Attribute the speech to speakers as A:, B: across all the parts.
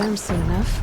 A: them soon enough.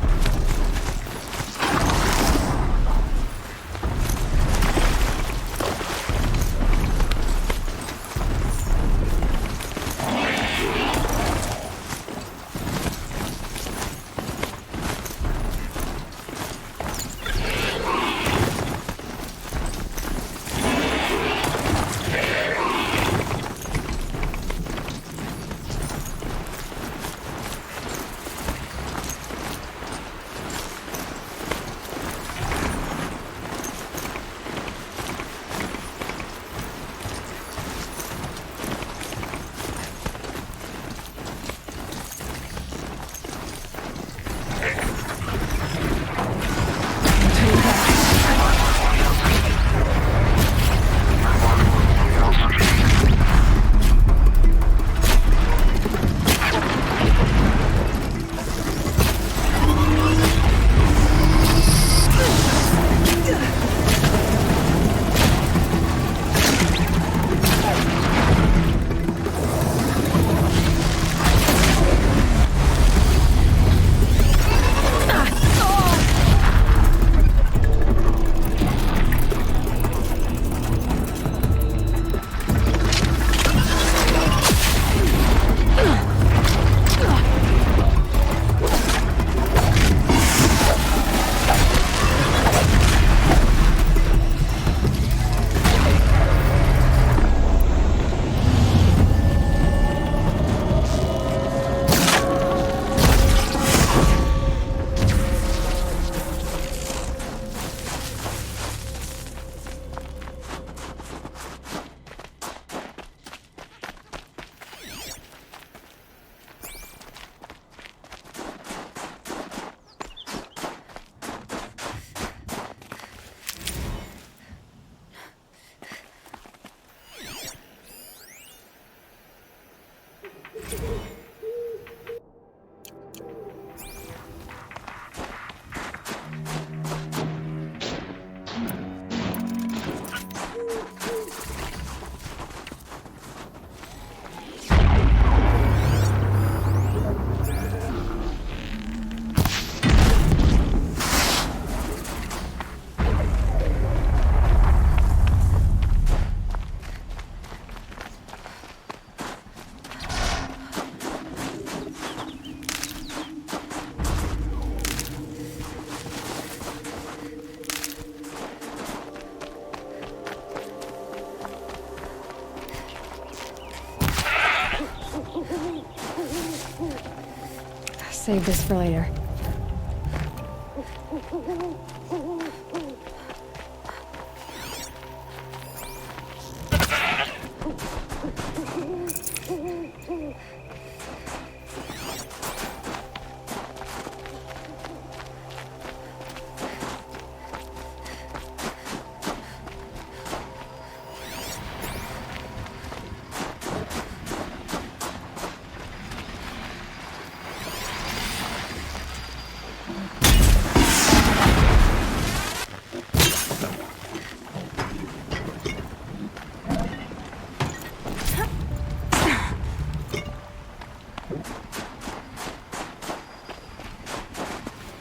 A: Save this for later.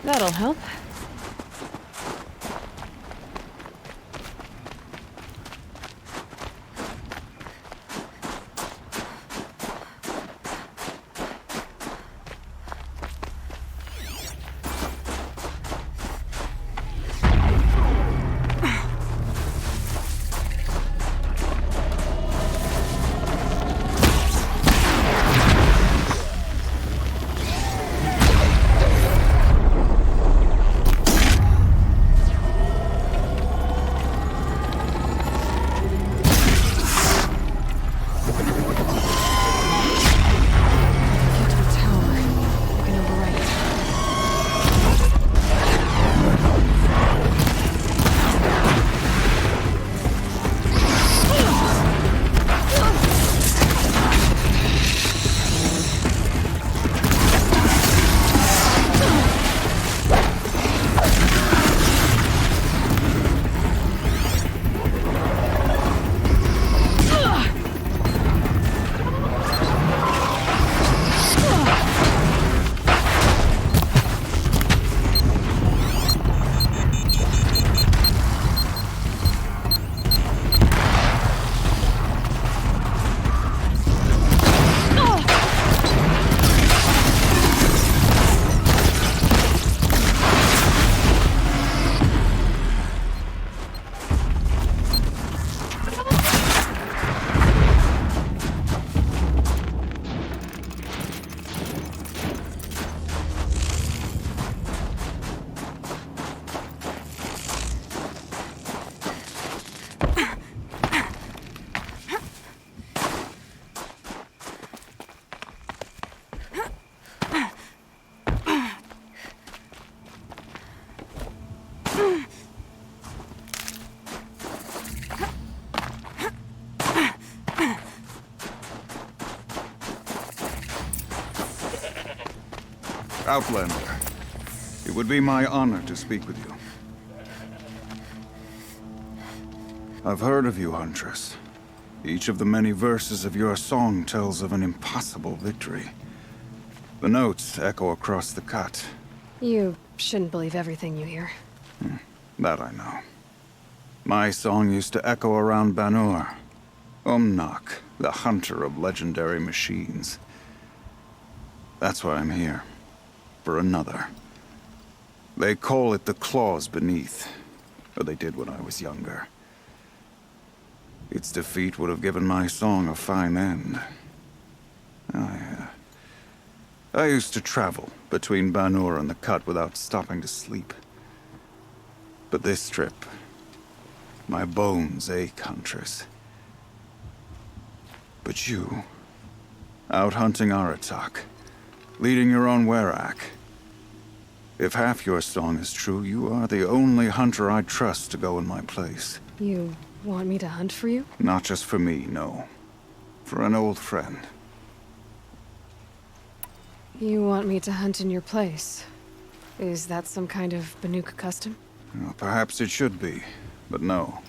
A: That'll help. Outlander, it would be my honor to speak with you. I've heard of you, Huntress. Each of the many verses of your song tells of an impossible victory. The notes echo across the cut.
B: You shouldn't believe everything you hear.
A: That I know. My song used to echo around Banur. Umnak, the hunter of legendary machines. That's why I'm here. For another. They call it the claws beneath. Or they did when I was younger. Its defeat would have given my song a fine end. I used to travel between Banur and the Cut without stopping to sleep. But this trip, my bones ache, Huntress. But you, out hunting Aratak, leading your own Werak. If half your song is true, you are the only hunter I trust to go in my place.
B: You want me to hunt for you?
A: Not just for me, no. For an old friend.
B: You want me to hunt in your place? Is that some kind of Banuk custom?
A: Well, perhaps it should be, but no.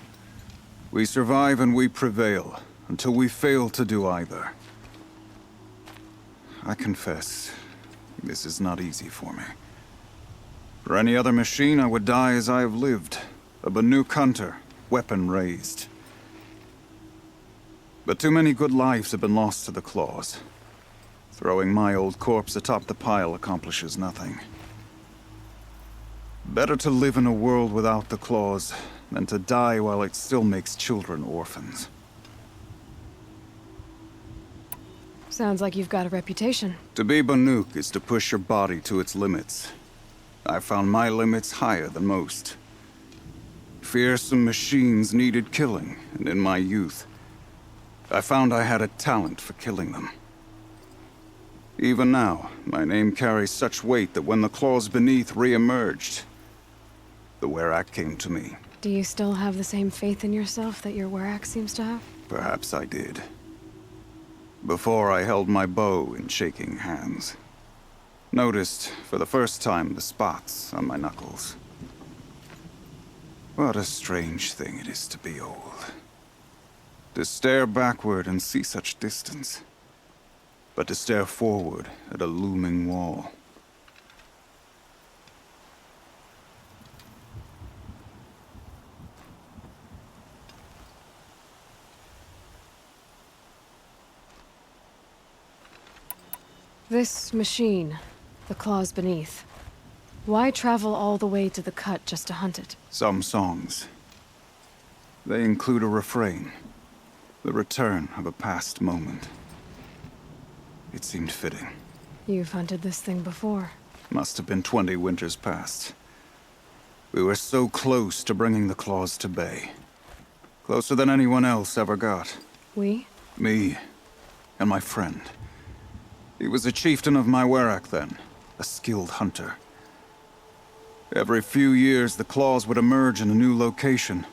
A: We survive and we prevail, until we fail to do either. I confess, this is not easy for me. For any other machine, I would die as I have lived. A Banuk hunter, weapon raised. But too many good lives have been lost to the claws. Throwing my old corpse atop the pile accomplishes nothing. Better to live in a world without the claws than to die while it still makes children orphans.
B: Sounds like you've got a reputation.
A: To be Banuk is to push your body to its limits. I found my limits higher than most. Fearsome machines needed killing, and in my youth, I found I had a talent for killing them. Even now, my name carries such weight that when the claws beneath re-emerged, the Werak came to me.
B: Do you still have the same faith in yourself that your Werak seems to have?
A: Perhaps I did. Before I held my bow in shaking hands. Noticed, for the first time, the spots on my knuckles. What a strange thing it is to be old. To stare backward and see such distance. But to stare forward at a looming wall.
B: This machine, the claws beneath. Why travel all the way to the Cut just to hunt it?
A: Some songs. They include a refrain. The return of a past moment. It seemed fitting.
B: You've hunted this thing before.
A: Must have been 20 winters past. We were so close to bringing the claws to bay. Closer than anyone else ever got.
B: We?
A: Me. And my friend. He was a chieftain of my Werak then. A skilled hunter. Every few years, the claws would emerge in a new location.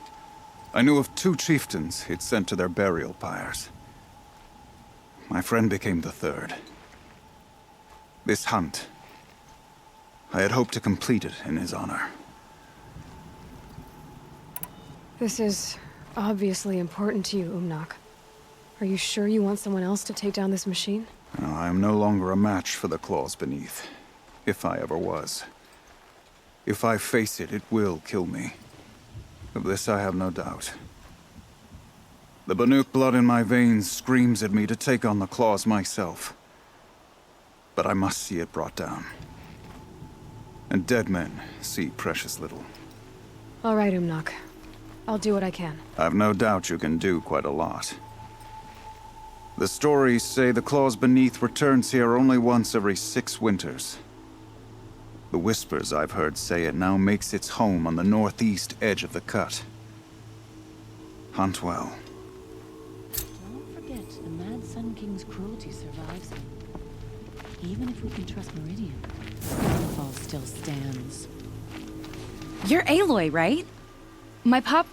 A: I knew of 2 chieftains he'd sent to their burial pyres. My friend became the 3rd. This hunt, I had hoped to complete it in his honor.
B: This is obviously important to you, Umnak. Are you sure you want someone else to take down this machine?
A: No, I am no longer a match for the claws beneath. If I ever was. If I face it, it will kill me. Of this I have no doubt. The Banuk blood in my veins screams at me to take on the claws myself. But I must see it brought down. And dead men see precious little.
B: All right, Umnak. I'll do what I can.
A: I've no doubt you can do quite a lot. The stories say the claws beneath returns here only once every 6 winters. The whispers I've heard say it now makes its home on the northeast edge of the Cut. Hunt well.
C: Don't forget, the Mad Sun King's cruelty survives him. Even if we can trust Meridian, Fall still stands.
D: You're Aloy, right? My pop...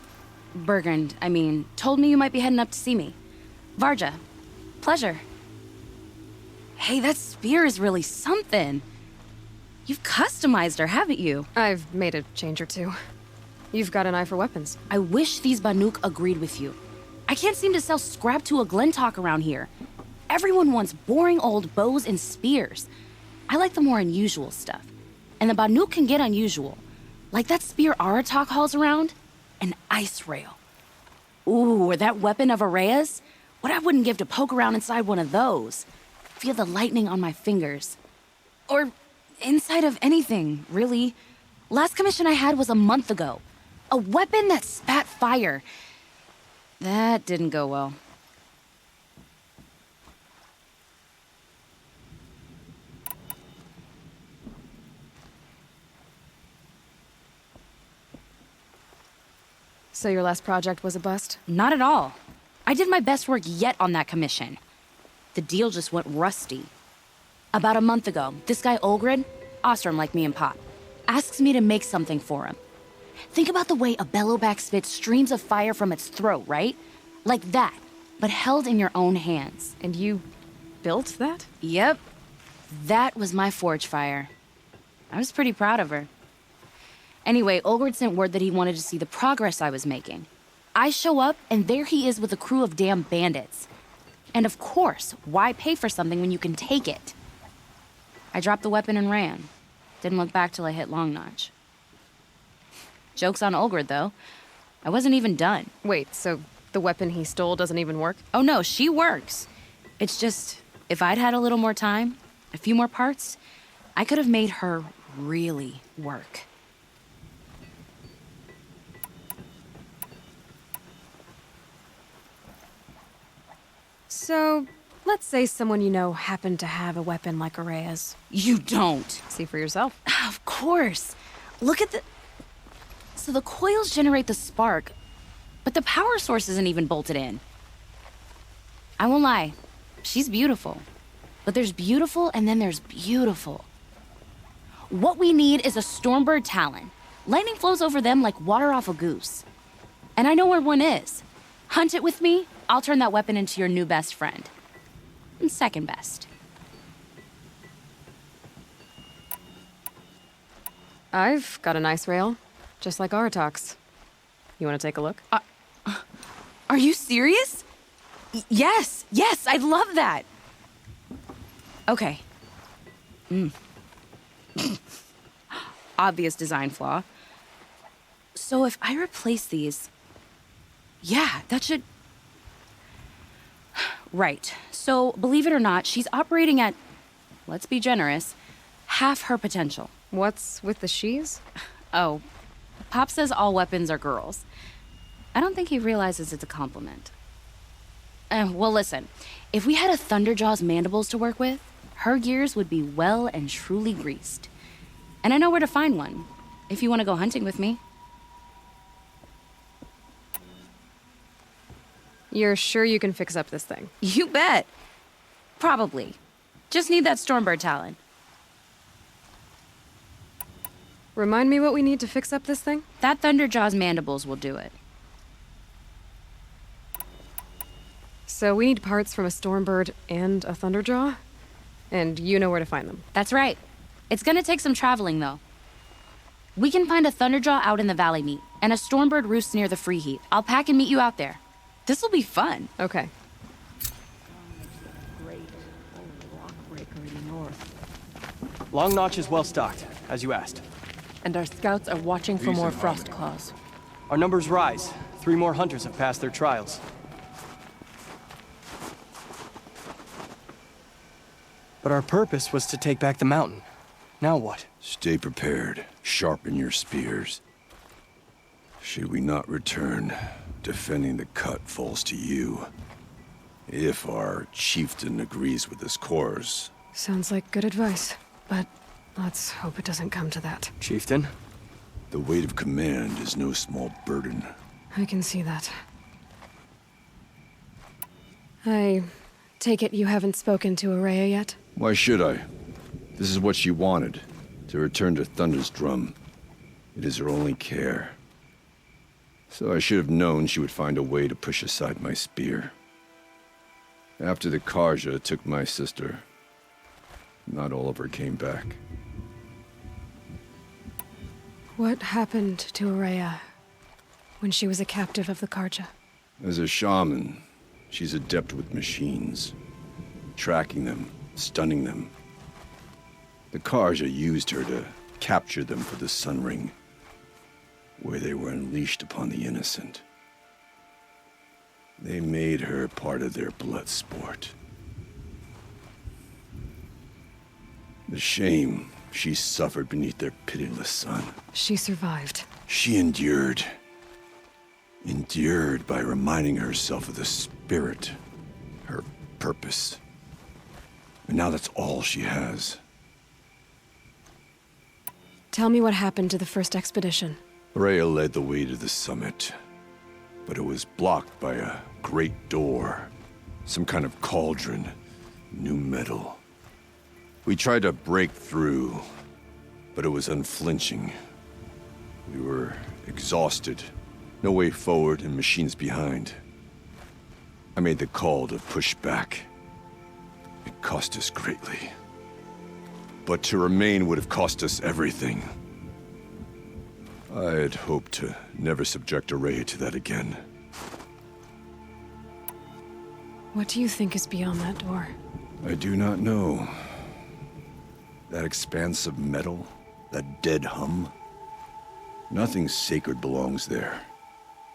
D: Bergund, I mean, told me you might be heading up to see me. Varja. Pleasure. Hey, that spear is really something. You've customized her, haven't you?
B: I've made a change or two. You've got an eye for weapons.
D: I wish these Banuk agreed with you. I can't seem to sell scrap to a Glentalk around here. Everyone wants boring old bows and spears. I like the more unusual stuff. And the Banuk can get unusual. Like that spear Aratak hauls around. An ice rail. Ooh, or that weapon of Araya's? What I wouldn't give to poke around inside one of those. Feel the lightning on my fingers. Or inside of anything, really. Last commission I had was a month ago. A weapon that spat fire. That didn't go well.
B: So your last project was a bust?
D: Not at all. I did my best work yet on that commission. The deal just went rusty. About a month ago, this guy Olgrid, Ostrom like me and Pop, asks me to make something for him. Think about the way a bellowback spits streams of fire from its throat, right? Like that, but held in your own hands.
B: And you built that?
D: Yep. That was my forge fire. I was pretty proud of her. Anyway, Olgrid sent word that he wanted to see the progress I was making. I show up, and there he is with a crew of damn bandits. And of course, why pay for something when you can take it? I dropped the weapon and ran. Didn't look back till I hit Long Notch. Joke's on Olgrid, though. I wasn't even done.
B: Wait, so the weapon he stole doesn't even work?
D: Oh no, she works. It's just, if I'd had a little more time, a few more parts, I could have made her really work.
B: So, let's say someone you know happened to have a weapon like Araya's.
D: You don't.
B: See for yourself.
D: Of course. Look at the... So the coils generate the spark, but the power source isn't even bolted in. I won't lie. She's beautiful. But there's beautiful and then there's beautiful. What we need is a Stormbird Talon. Lightning flows over them like water off a goose. And I know where one is. Hunt it with me, I'll turn that weapon into your new best friend. And second best.
B: I've got an ice rail, just like Aratak's. You want to take a look?
D: Are you serious? Yes, I'd love that. Okay. Obvious design flaw. So if I replace these... Yeah, that should... Right. So, believe it or not, she's operating at, let's be generous, half her potential.
B: What's with the she's?
D: Oh, Pop says all weapons are girls. I don't think he realizes it's a compliment. Well, listen. If we had a Thunderjaw's mandibles to work with, her gears would be well and truly greased. And I know where to find one, if you want to go hunting with me.
B: You're sure you can fix up this thing?
D: You bet. Probably. Just need that Stormbird Talon.
B: Remind me what we need to fix up this thing?
D: That Thunderjaw's mandibles will do it.
B: So we need parts from a Stormbird and a Thunderjaw? And you know where to find them?
D: That's right. It's gonna take some traveling, though. We can find a Thunderjaw out in the Valley Meet, and a Stormbird roosts near the Free Heat. I'll pack and meet you out there. This'll be fun.
B: Okay.
E: Great old rock breaker in the north.
F: Long Notch is well stocked, as you asked.
E: And our scouts are watching for more frost claws.
F: Our numbers rise. 3 more hunters have passed their trials. But our purpose was to take back the mountain. Now what?
G: Stay prepared. Sharpen your spears. Should we not return, defending the cut falls to you. If our chieftain agrees with this course.
B: Sounds like good advice, but let's hope it doesn't come to that.
F: Chieftain?
G: The weight of command is no small burden.
B: I can see that. I take it you haven't spoken to Araya yet?
G: Why should I? This is what she wanted, to return to Thunder's drum. It is her only care. So I should have known she would find a way to push aside my spear. After the Karja took my sister, not all of her came back.
B: What happened to Araya when she was a captive of the Karja?
G: As a shaman, she's adept with machines. Tracking them, stunning them. The Karja used her to capture them for the Sun Ring, where they were unleashed upon the innocent. They made her part of their blood sport. The shame she suffered beneath their pitiless sun.
B: She survived.
G: She endured. Endured by reminding herself of the spirit, her purpose. And now that's all she has.
B: Tell me what happened to the first expedition.
G: Rhea led the way to the summit, but it was blocked by a great door. Some kind of cauldron, new metal. We tried to break through, but it was unflinching. We were exhausted, no way forward and machines behind. I made the call to push back. It cost us greatly. But to remain would have cost us everything. I had hoped to never subject Araya to that again.
B: What do you think is beyond that door?
G: I do not know. That expanse of metal, that dead hum. Nothing sacred belongs there.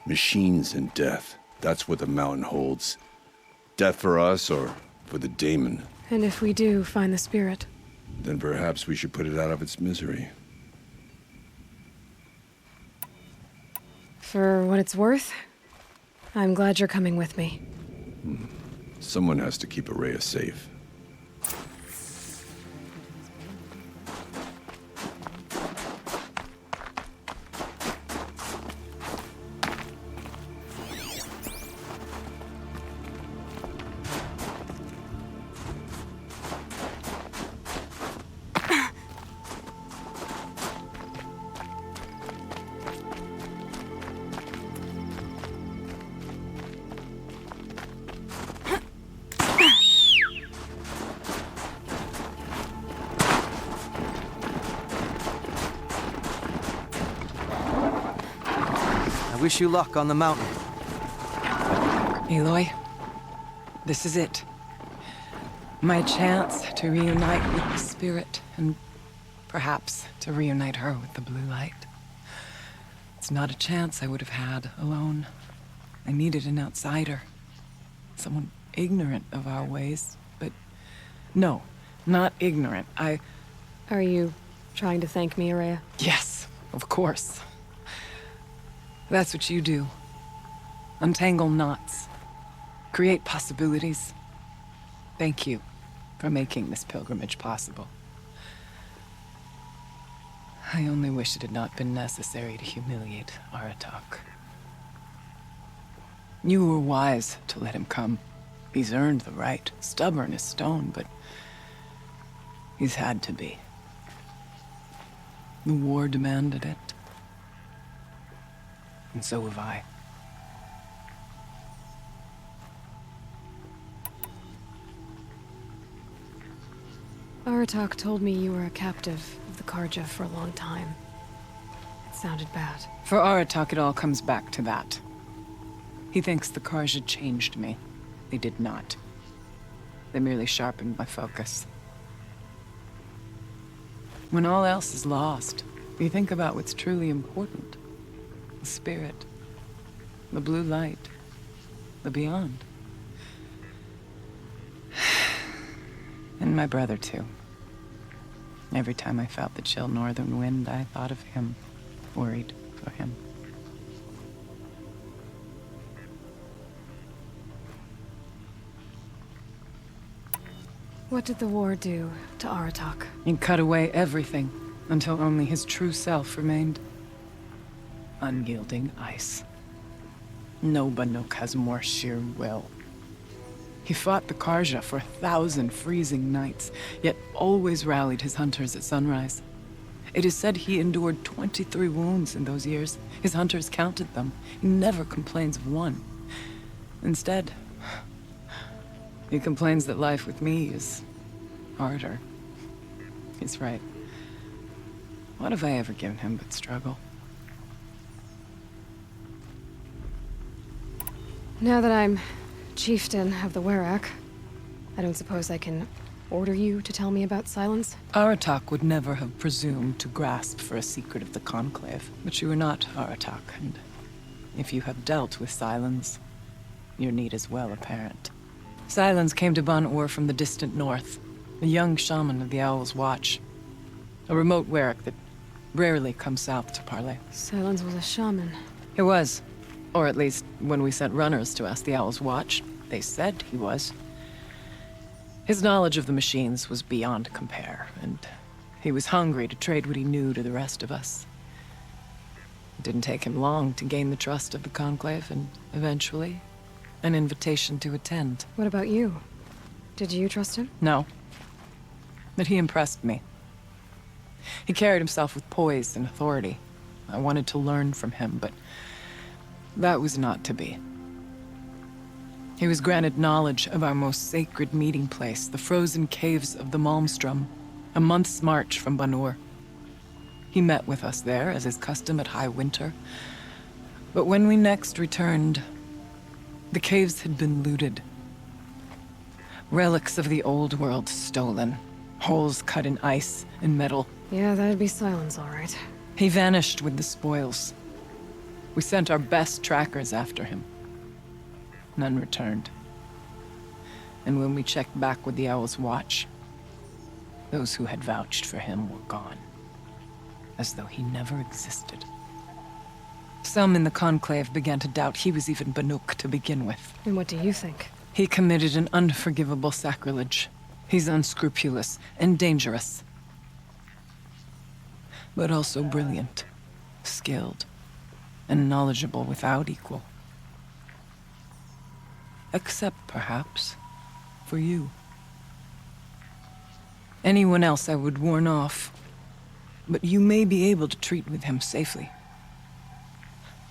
G: Machines and death, that's what the mountain holds. Death for us or for the daemon.
B: And if we do find the spirit?
G: Then perhaps we should put it out of its misery.
B: For what it's worth, I'm glad you're coming with me.
G: Someone has to keep Araya safe.
F: I wish you luck on the mountain.
H: Aloy, this is it. My chance to reunite with the spirit, and perhaps to reunite her with the blue light. It's not a chance I would have had alone. I needed an outsider. Someone ignorant of our ways, but no, not ignorant.
B: Are you trying to thank me, Araya?
H: Yes, of course. That's what you do. Untangle knots. Create possibilities. Thank you for making this pilgrimage possible. I only wish it had not been necessary to humiliate Aratak. You were wise to let him come. He's earned the right, stubborn as stone, but he's had to be. The war demanded it. And so have I.
B: Aratak told me you were a captive of the Karja for a long time. It sounded bad.
H: For Aratak, it all comes back to that. He thinks the Karja changed me. They did not. They merely sharpened my focus. When all else is lost, you think about what's truly important. The spirit, the blue light, the beyond. And my brother, too. Every time I felt the chill northern wind, I thought of him, worried for him.
B: What did the war do to Aratak?
H: It cut away everything, until only his true self remained. Unyielding ice. No Banuk has more sheer will. He fought the Karja for 1,000 freezing nights, yet always rallied his hunters at sunrise. It is said he endured 23 wounds in those years. His hunters counted them. He never complains of one. Instead, he complains that life with me is harder. He's right. What have I ever given him but struggle?
B: Now that I'm chieftain of the Werak, I don't suppose I can order you to tell me about Silence?
H: Aratak would never have presumed to grasp for a secret of the Conclave. But you are not Aratak, and if you have dealt with Silence, your need is well apparent. Silence came to Ban-Ur from the distant north, a young shaman of the Owl's Watch. A remote Werak that rarely comes south to parley.
B: Silence was a shaman.
H: He was. Or at least, when we sent runners to ask the Owl's Watch, they said he was. His knowledge of the machines was beyond compare, and he was hungry to trade what he knew to the rest of us. It didn't take him long to gain the trust of the Conclave, and eventually, an invitation to attend.
B: What about you? Did you trust him?
H: No. But he impressed me. He carried himself with poise and authority. I wanted to learn from him, but that was not to be. He was granted knowledge of our most sacred meeting place, the frozen caves of the Malmstrom, a month's march from Ban-Ur. He met with us there, as is custom at high winter. But when we next returned, the caves had been looted. Relics of the old world stolen. Holes cut in ice and metal.
B: Yeah, that'd be Silence, all right.
H: He vanished with the spoils. We sent our best trackers after him. None returned. And when we checked back with the Owl's Watch, those who had vouched for him were gone. As though he never existed. Some in the Conclave began to doubt he was even Banuk to begin with.
B: And what do you think?
H: He committed an unforgivable sacrilege. He's unscrupulous and dangerous. But also brilliant, skilled, and knowledgeable without equal. Except, perhaps, for you. Anyone else I would warn off, but you may be able to treat with him safely.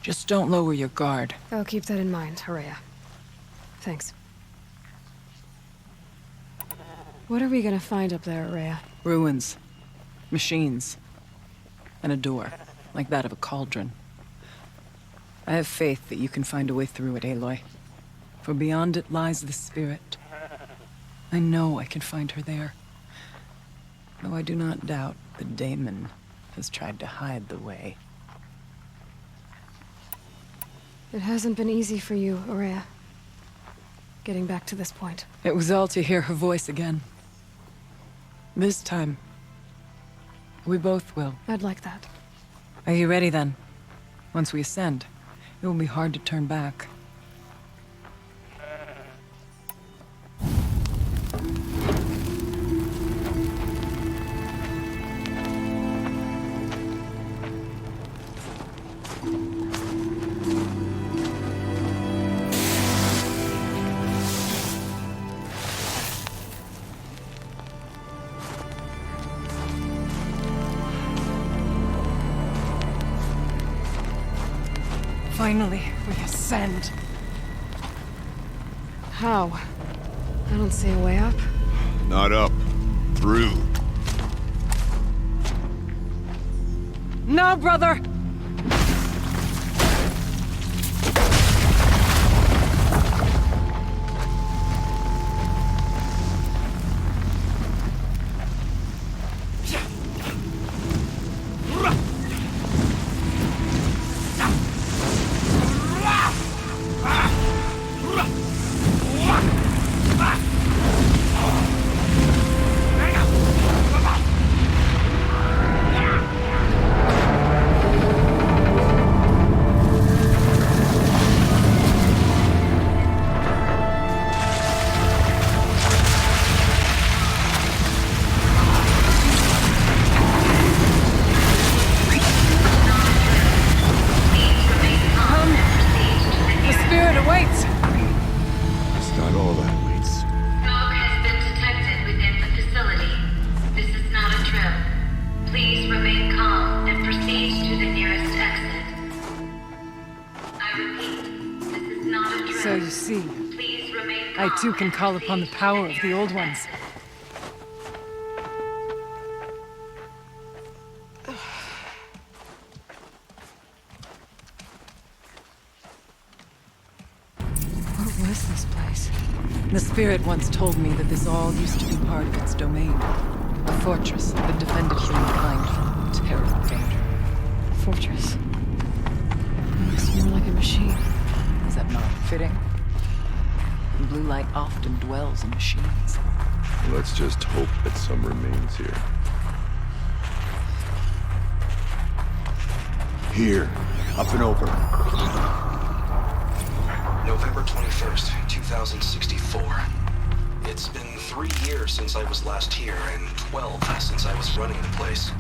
H: Just don't lower your guard.
B: I'll keep that in mind, Horea. Thanks. What are we gonna find up there, Horea?
H: Ruins, machines, and a door, like that of a cauldron. I have faith that you can find a way through it, Aloy. For beyond it lies the spirit. I know I can find her there. Though I do not doubt that Daemon has tried to hide the way.
B: It hasn't been easy for you, Horea. Getting back to this point.
H: It was all to hear her voice again. This time, we both will.
B: I'd like that.
H: Are you ready then? Once we ascend, it will be hard to turn back. Finally, we ascend.
B: How? I don't see a way up.
G: Not up. Through.
H: No, brother! So you see, I too can call upon the power of the Old Ones. The spirit once told me that this all used to be part of its domain. A fortress that defended humankind from terrible danger.
B: Fortress. Looks more like a machine.
H: Is that not fitting? Blue light often dwells in machines.
G: Let's just hope that some remains here.
A: Here, up and over.
I: November 21st, 2064. It's been 3 years since I was last here, and 12 since I was running the place.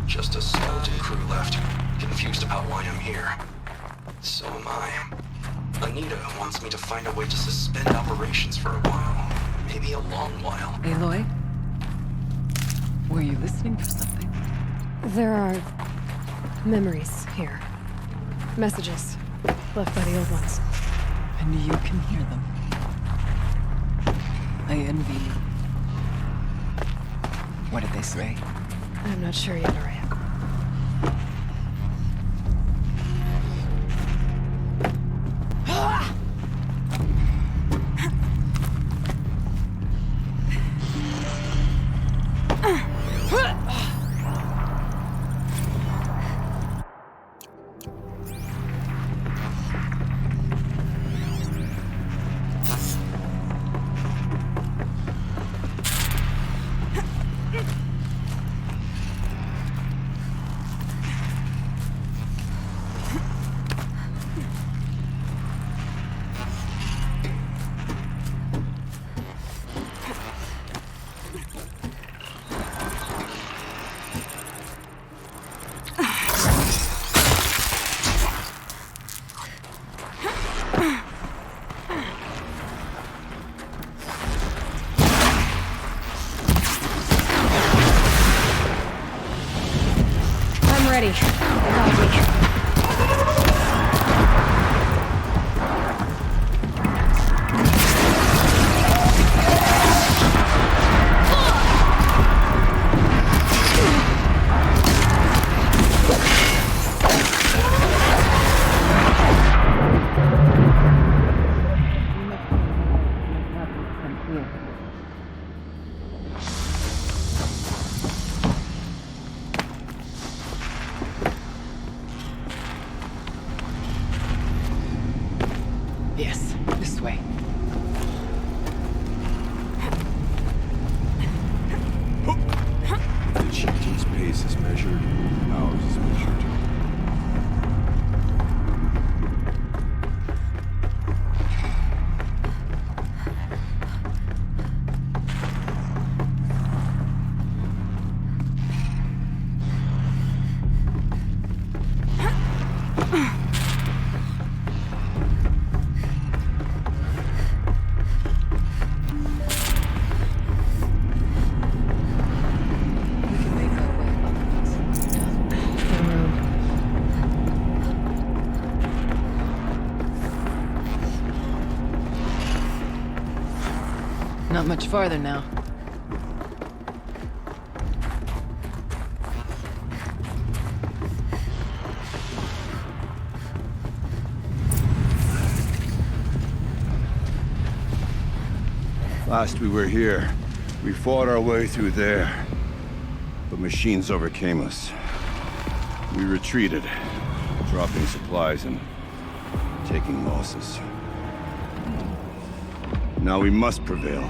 I: Just a skeleton crew left, confused about why I'm here. So am I. Anita wants me to find a way to suspend operations for a while. Maybe a long while.
H: Aloy? Were you listening for something?
B: There are memories here. Messages left by the old ones.
H: And you can hear them. I envy you. What did they say?
B: I'm not sure yet, Araya. Ready.
H: Yes, this way.
G: The chieftain's pace is measured, ours is measured.
H: Not much farther now.
G: Last we were here, we fought our way through there. But machines overcame us. We retreated, dropping supplies and taking losses. Now we must prevail,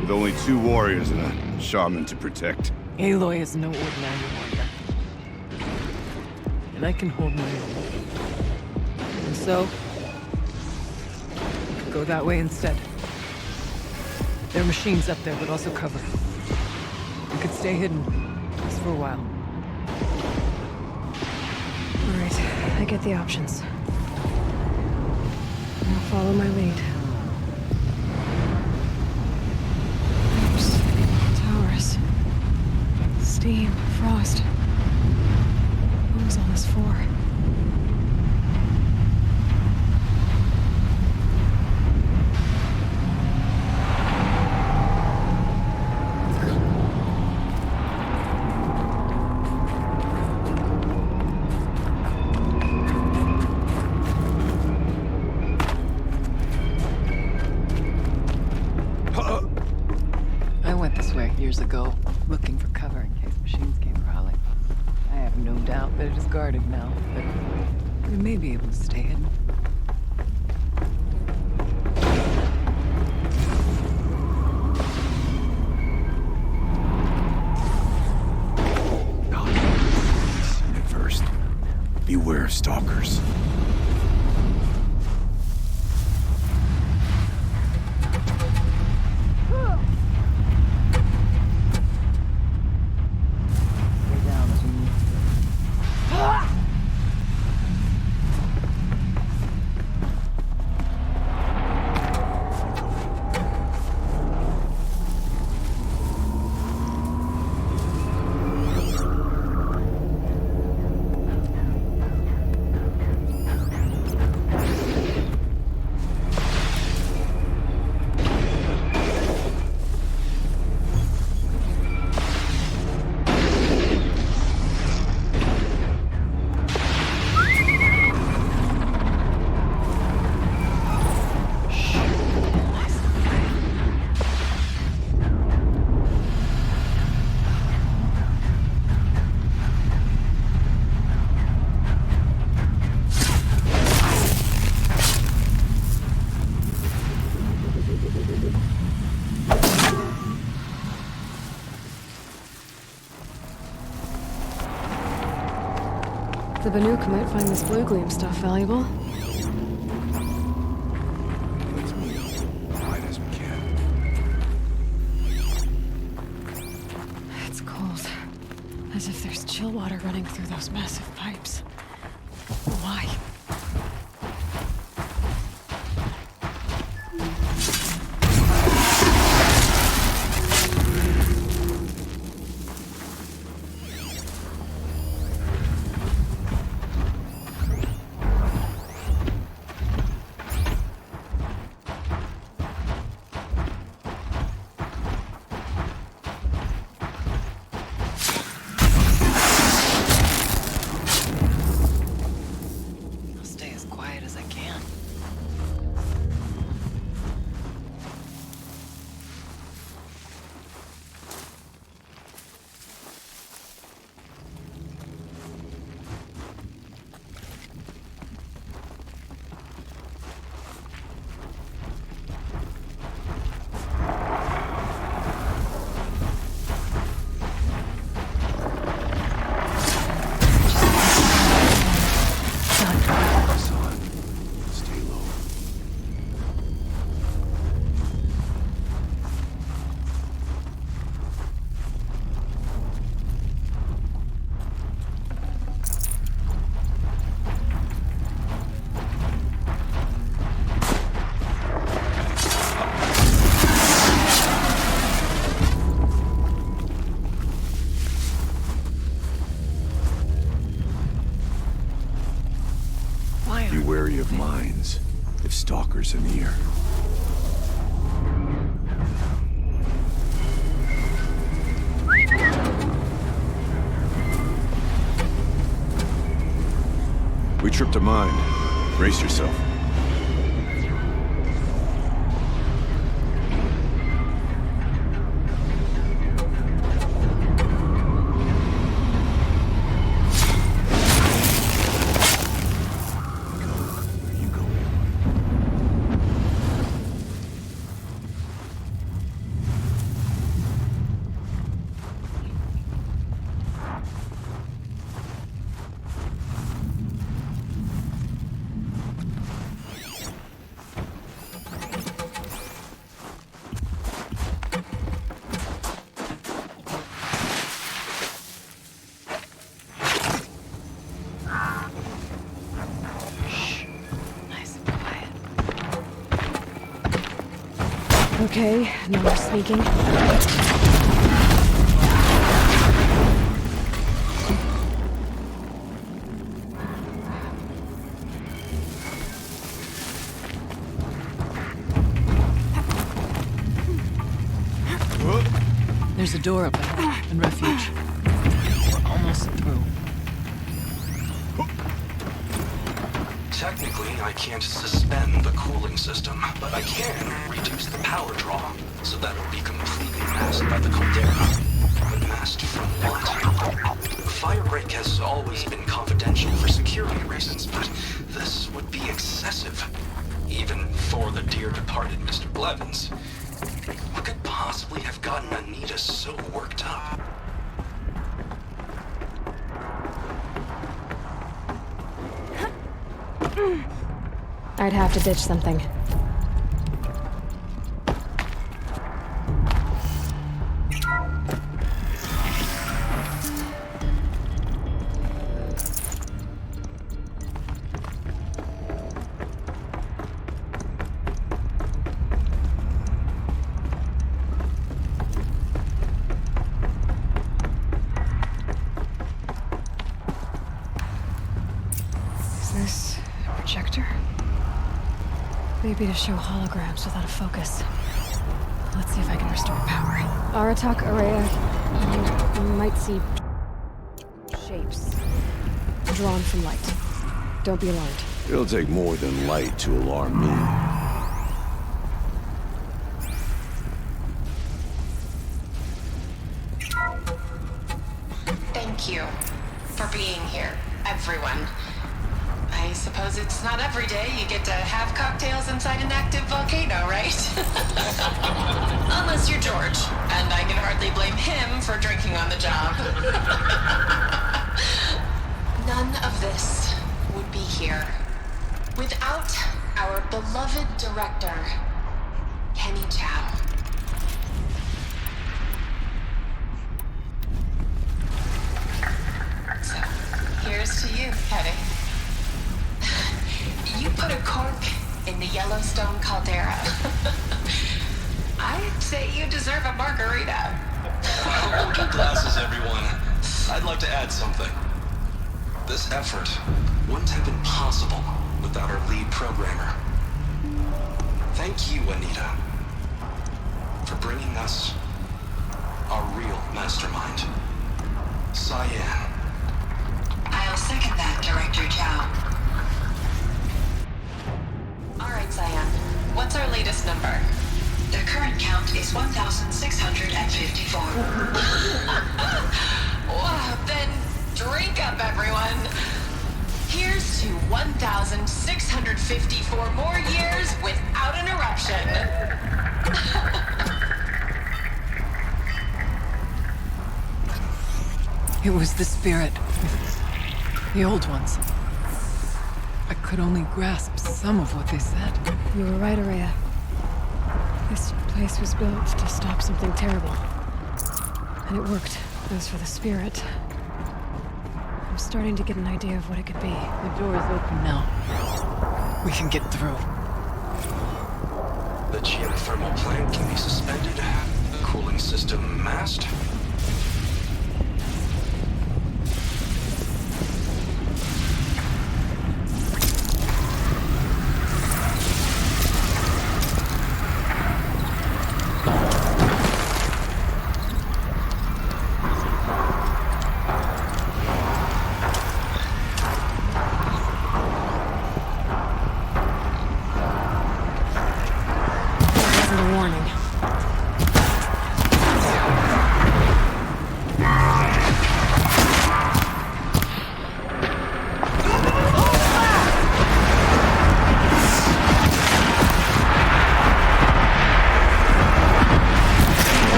G: with only 2 warriors and a shaman to protect.
H: Aloy is no ordinary warrior. And I can hold my own. And so, we could go that way instead. There are machines up there, but also cover. We could stay hidden, just for a while.
B: All right, I get the options. I'll follow my lead. Towers. Steam, frost. What was all this for?
H: out that it is guarded now, but we may be able to stay hidden.
G: Seen it first. Beware of stalkers.
B: The Banuk might find this blue gleam stuff valuable.
G: Let's move. Hide as we can.
B: It's cold. As if there's chill water running through those massive pipes. Why?
G: Be wary of mines, if stalkers are near. We tripped a mine. Brace yourself.
B: Okay, no more sneaking.
H: There's a door up ahead and refuge. We're almost through.
I: Technically, I can't suspend the cooling system, but I can reduce the power draw, so that it'll be completely masked by the caldera. But masked from what? fire break has always been confidential for security reasons, but this would be excessive. Even for the dear departed Mr. Blevins. What could possibly have gotten Anita so worked up?
B: I'd have to ditch something. Is this a projector? Maybe to show holograms without a focus. Let's see if I can restore power. Aratak Araya, you might see shapes drawn from light. Don't be alarmed.
G: It'll take more than light to alarm me.
J: Thank you for being here, everyone. I suppose it's not every day you get to have cocktails inside an active volcano, right? Unless you're George, and I can hardly blame him for drinking on the job. None of this would be here without our beloved director, Kenny Chow. So, here's to you, Kenny. You put a cork in the Yellowstone caldera. I'd say you deserve a margarita.
I: Hold your glasses, everyone. I'd like to add something. This effort wouldn't have been possible without our lead programmer. Thank you, Anita, for bringing us our real mastermind, Cyan.
J: I'll second that, Director Chow. All right, Cyan. What's our latest number? The current count is 1,654. Wow, then drink up, everyone. Here's to 1,654 more years without an eruption.
H: It was the spirit. The old ones. I could only grasp some of what they said.
B: You were right, Araya. This place was built to stop something terrible. And it worked. As for the spirit, I'm starting to get an idea of what it could be.
H: The door is open now. We can get through.
I: The geothermal plant can be suspended. Cooling system masked.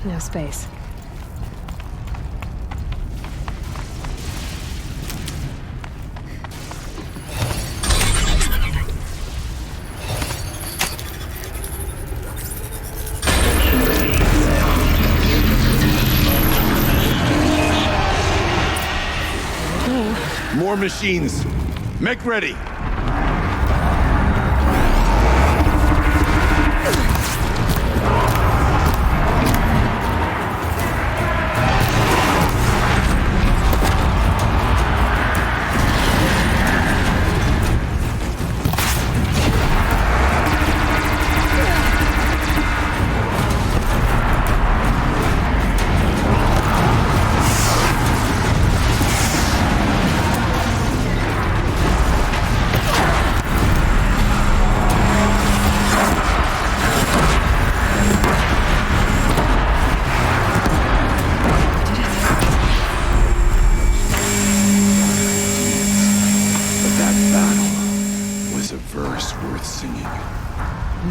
B: No space.
G: More machines. Make ready.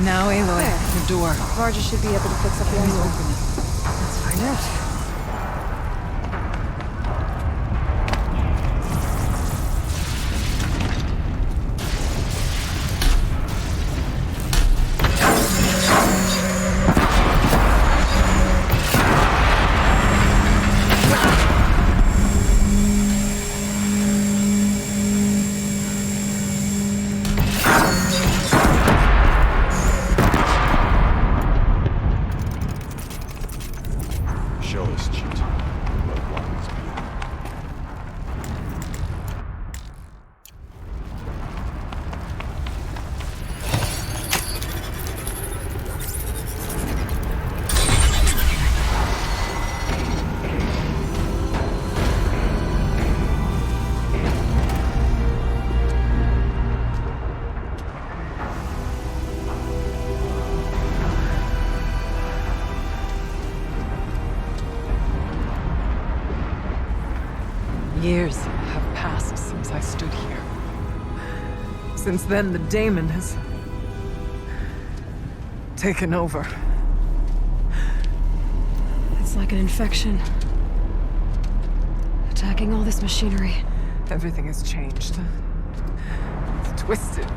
H: Now, Aloy, your door.
B: Varja should be able to fix up the ice.
H: Open it.
B: Let's find out.
G: Show us, cheat. What lies beyond.
H: Years have passed since I stood here. Since then, the daemon has taken over.
B: It's like an infection. Attacking all this machinery.
H: Everything has changed. It's twisted.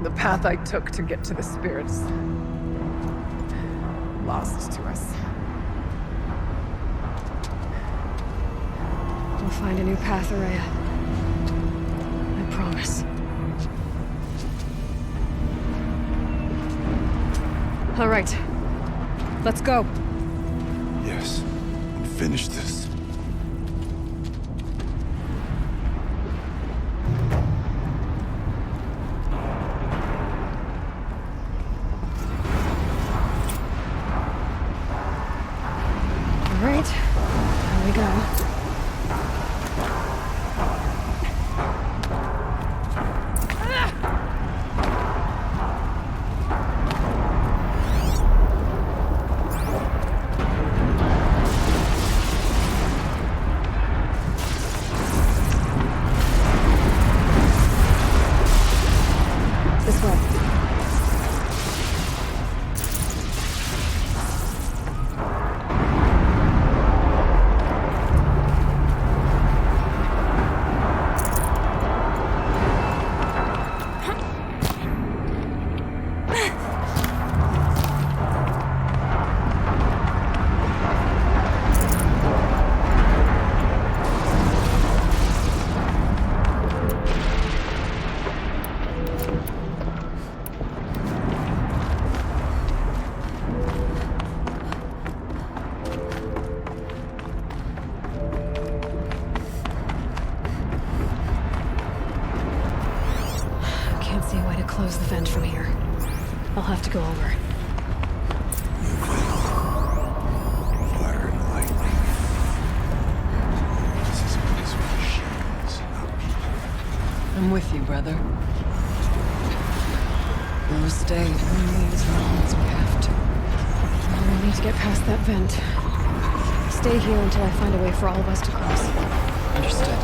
H: The path I took to get to the spirits, lost to us.
B: We'll find a new path, Araya. I promise. All right. Let's go.
G: Yes. And finish this.
B: All right. Here we go. This way. Can't see a way to close the vent from here. I'll have to go over.
G: Fire and lightning. This is a place where machines, not people.
H: I'm with you, brother. We'll stay only as long as we have to.
B: We need to get past that vent. Stay here until I find a way for all of us to cross.
H: Understood.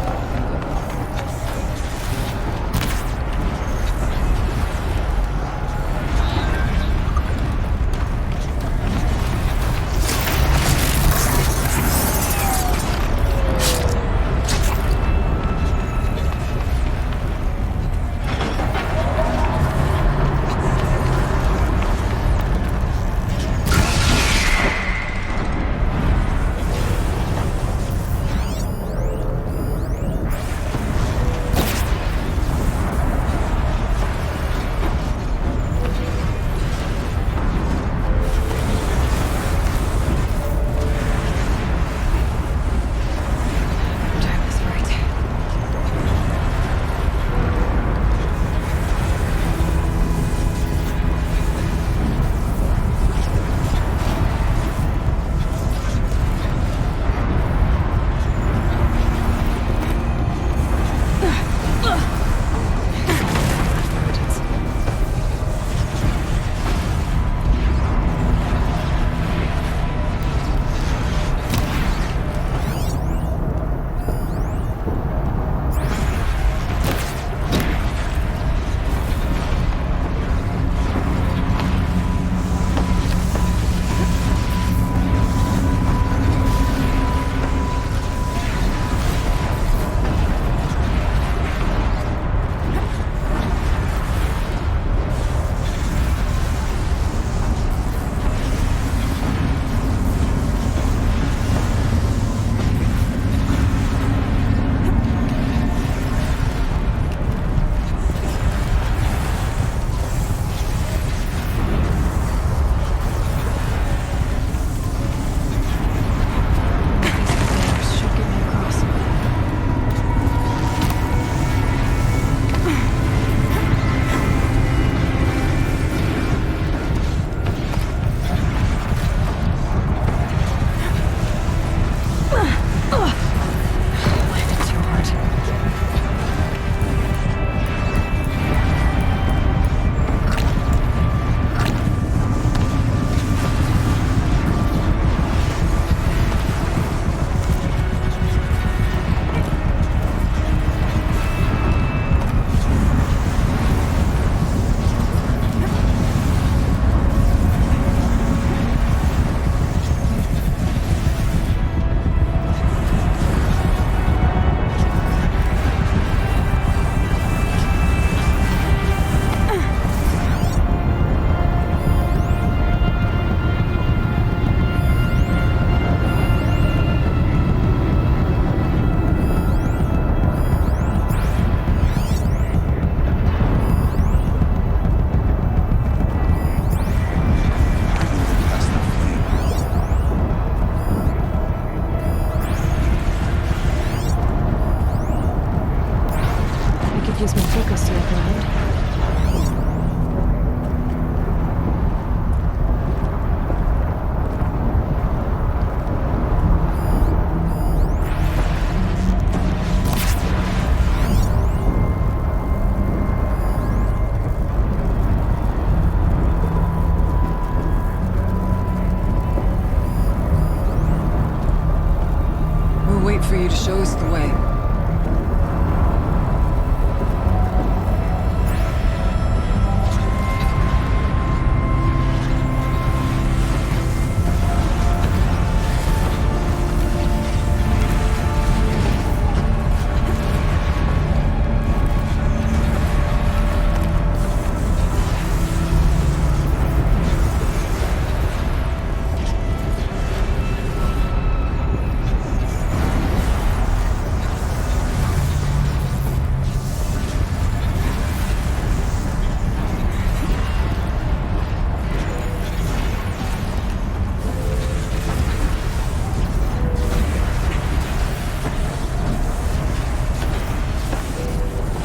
H: wait for you to show us the way.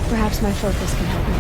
B: Perhaps my focus can help me.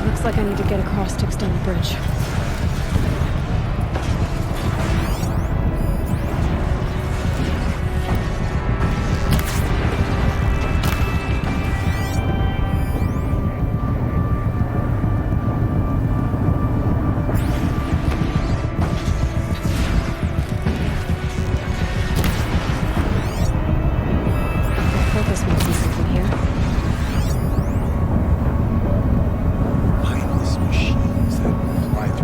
B: Looks like I need to get across to extend the bridge. Focus must be something here.
G: Mindless machines that drive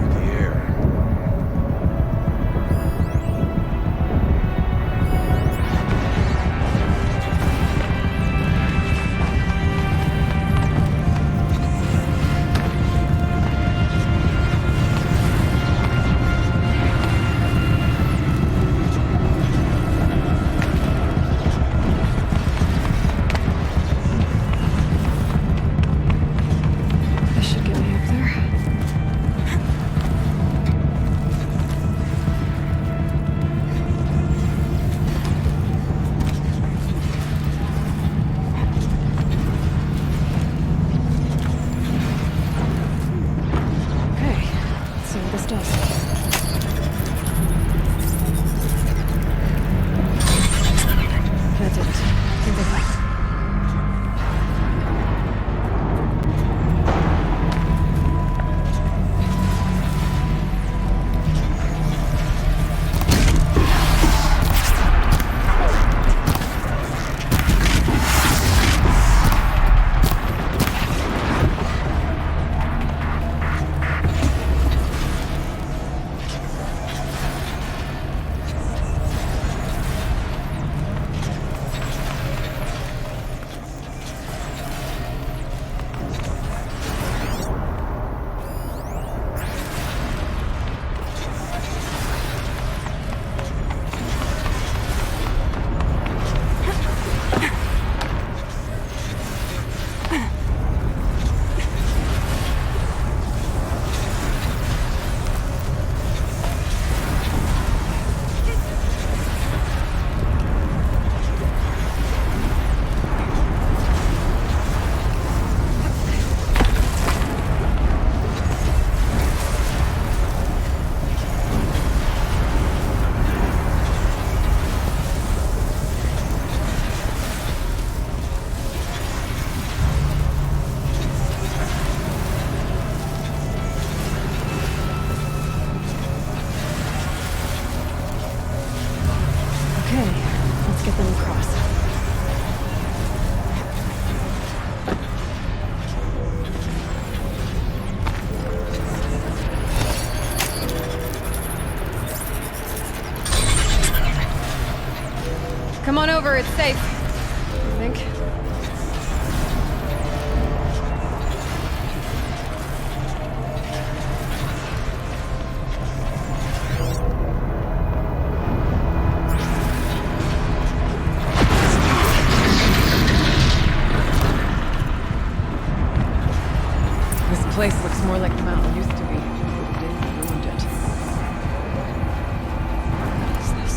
B: across. Come on over, it's safe. I think.
H: This place looks more like the mountain used to be. They ruined it.
B: What is this?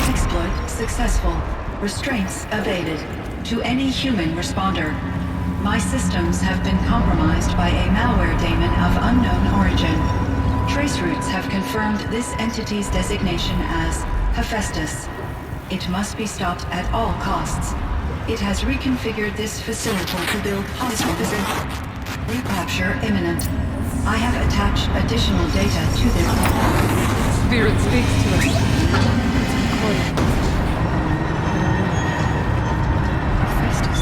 K: Exploit successful. Restraints evaded. To any human responder. My systems have been compromised by a malware daemon of unknown origin. Trace routes have confirmed this entity's designation as Hephaestus. It must be stopped at all costs. It has reconfigured this facility to build hostile recapture imminent. I have attached additional data to this.
H: Spirit speaks to us.
B: Hephaestus.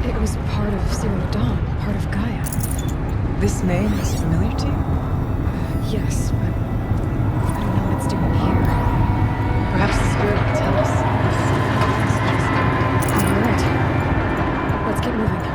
B: It was part of Zero Dawn, part of Gaia.
H: This name is familiar to you?
B: Yes, but I don't know what it's doing here.
H: Perhaps the spirit will tell us.
B: You're right. Let's get moving.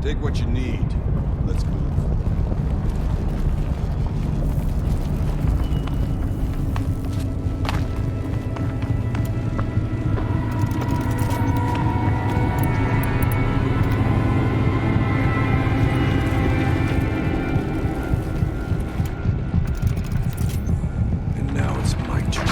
G: Take what you need. Let's move. And now it's my turn.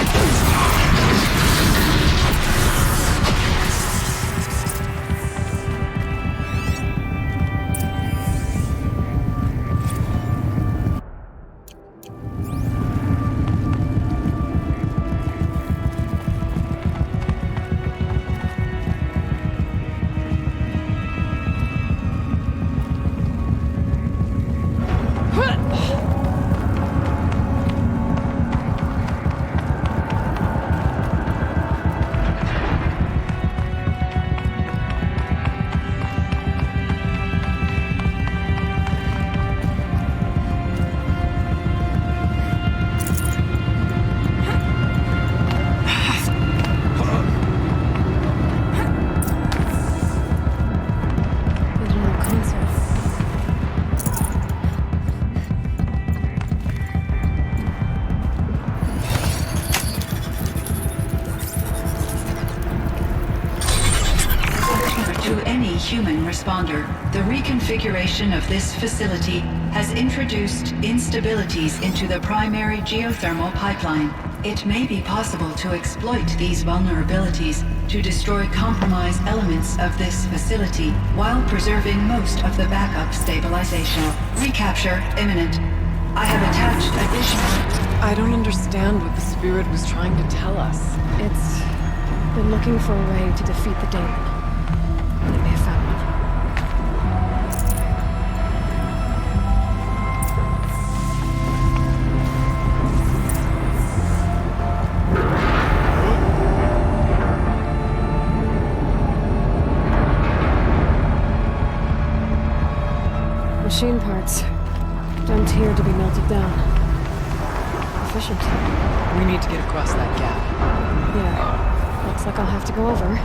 B: Digital console.
K: To any human responder, the reconfiguration of this facility has introduced instabilities into the primary geothermal pipeline. It may be possible to exploit these vulnerabilities to destroy compromised elements of this facility while preserving most of the backup stabilization. Recapture imminent. I have attached additional...
H: I don't understand what the spirit was trying to tell us.
B: It's been looking for a way to defeat the daemon. It may have found one. Machine parts. Dumped here to be melted down. Efficient.
H: We need to get across that gap.
B: Yeah. Looks like I'll have to go over.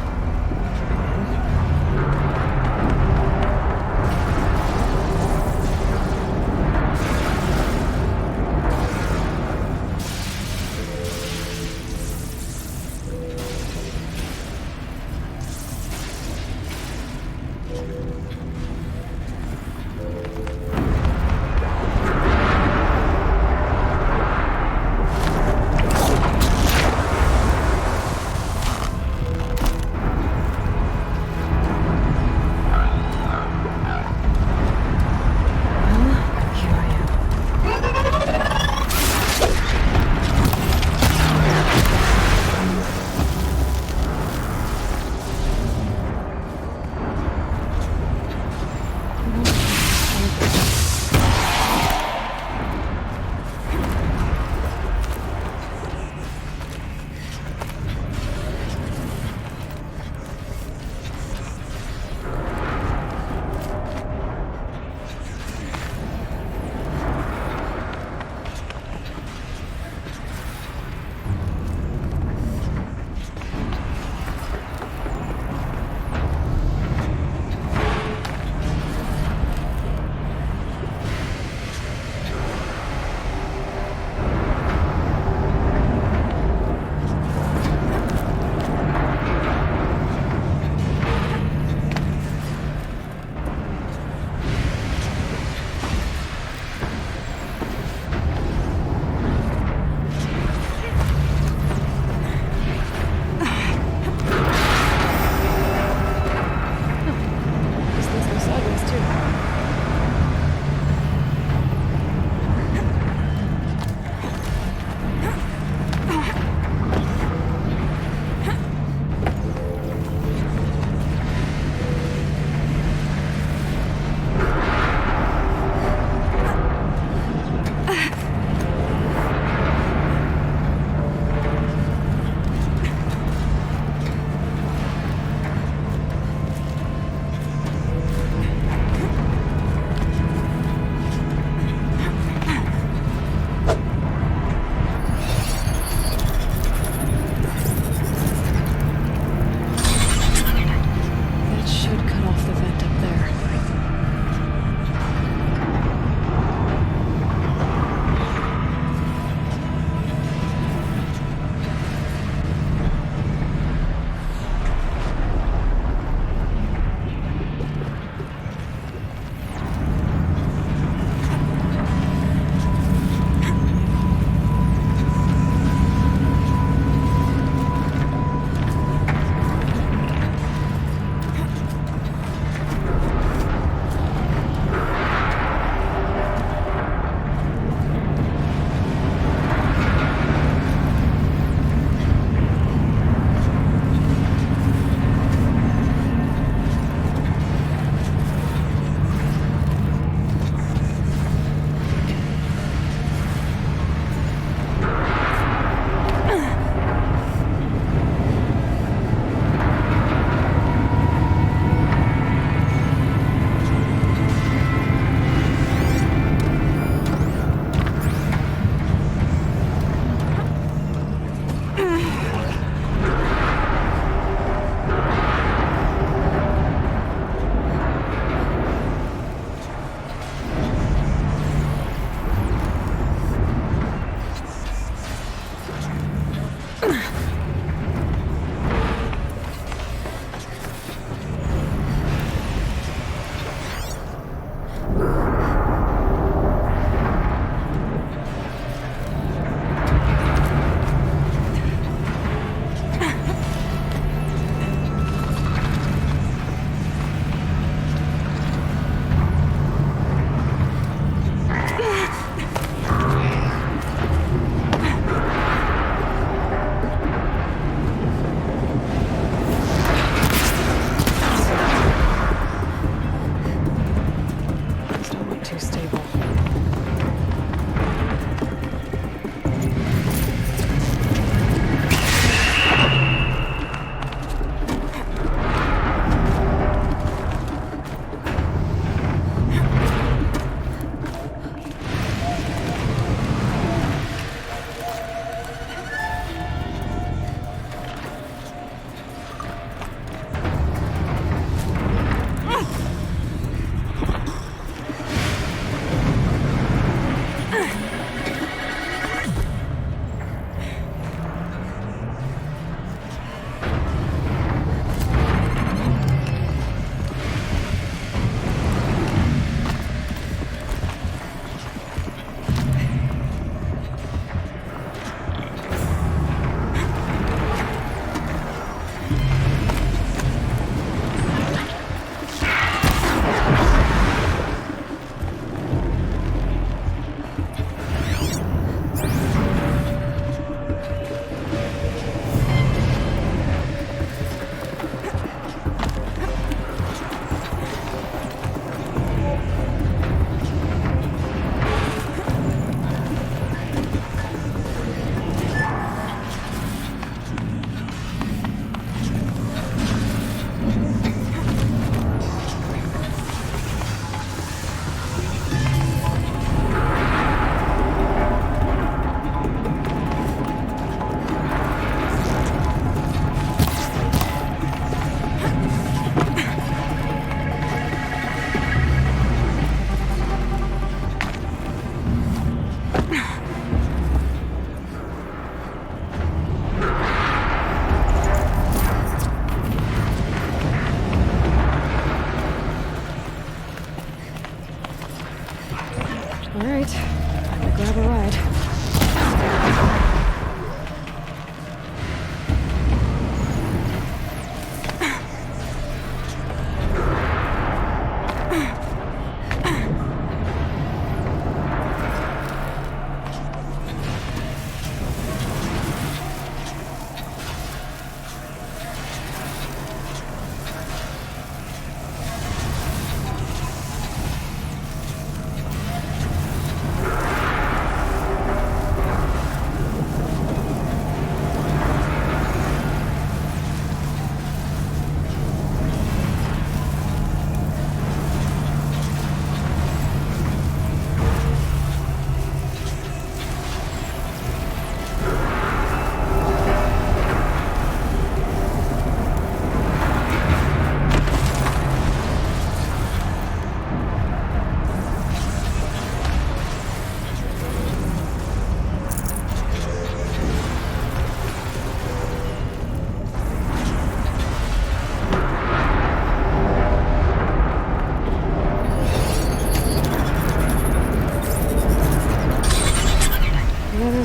B: All right, time to grab a ride.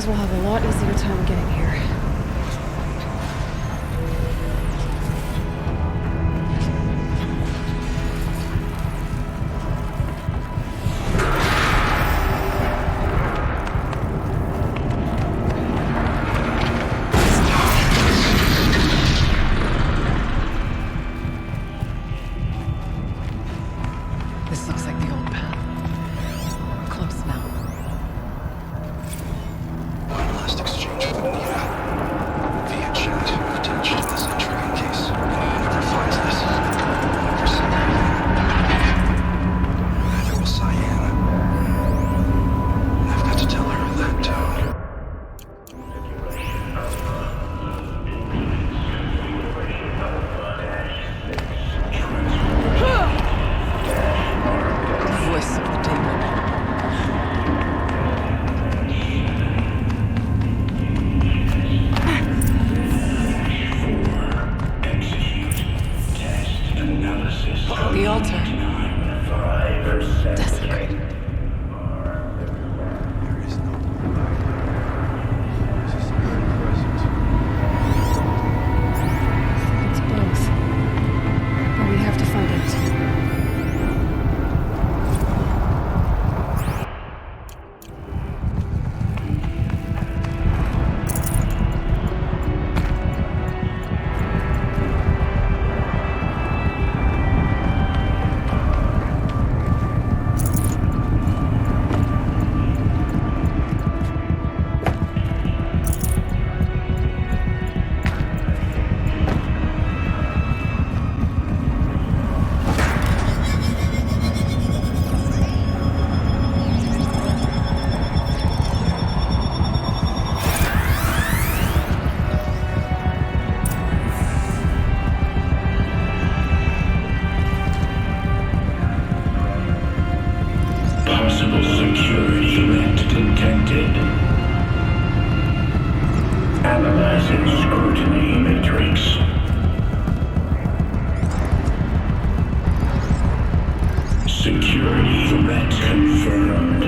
B: Will have a lot easier time getting here.
H: This looks like the old path. Close now.
I: One last exchange with Anita. Via chat, attached to this entry in case anyone ever finds this. For Cyan. Neither will Cyan. I've got to tell her that,
H: Voice of the demon. The altar. Desecrated.
A: There is no this is very present.
B: It's both. But we have to find out.
L: Possible security threat detected. Analyzing scrutiny matrix. Security threat confirmed.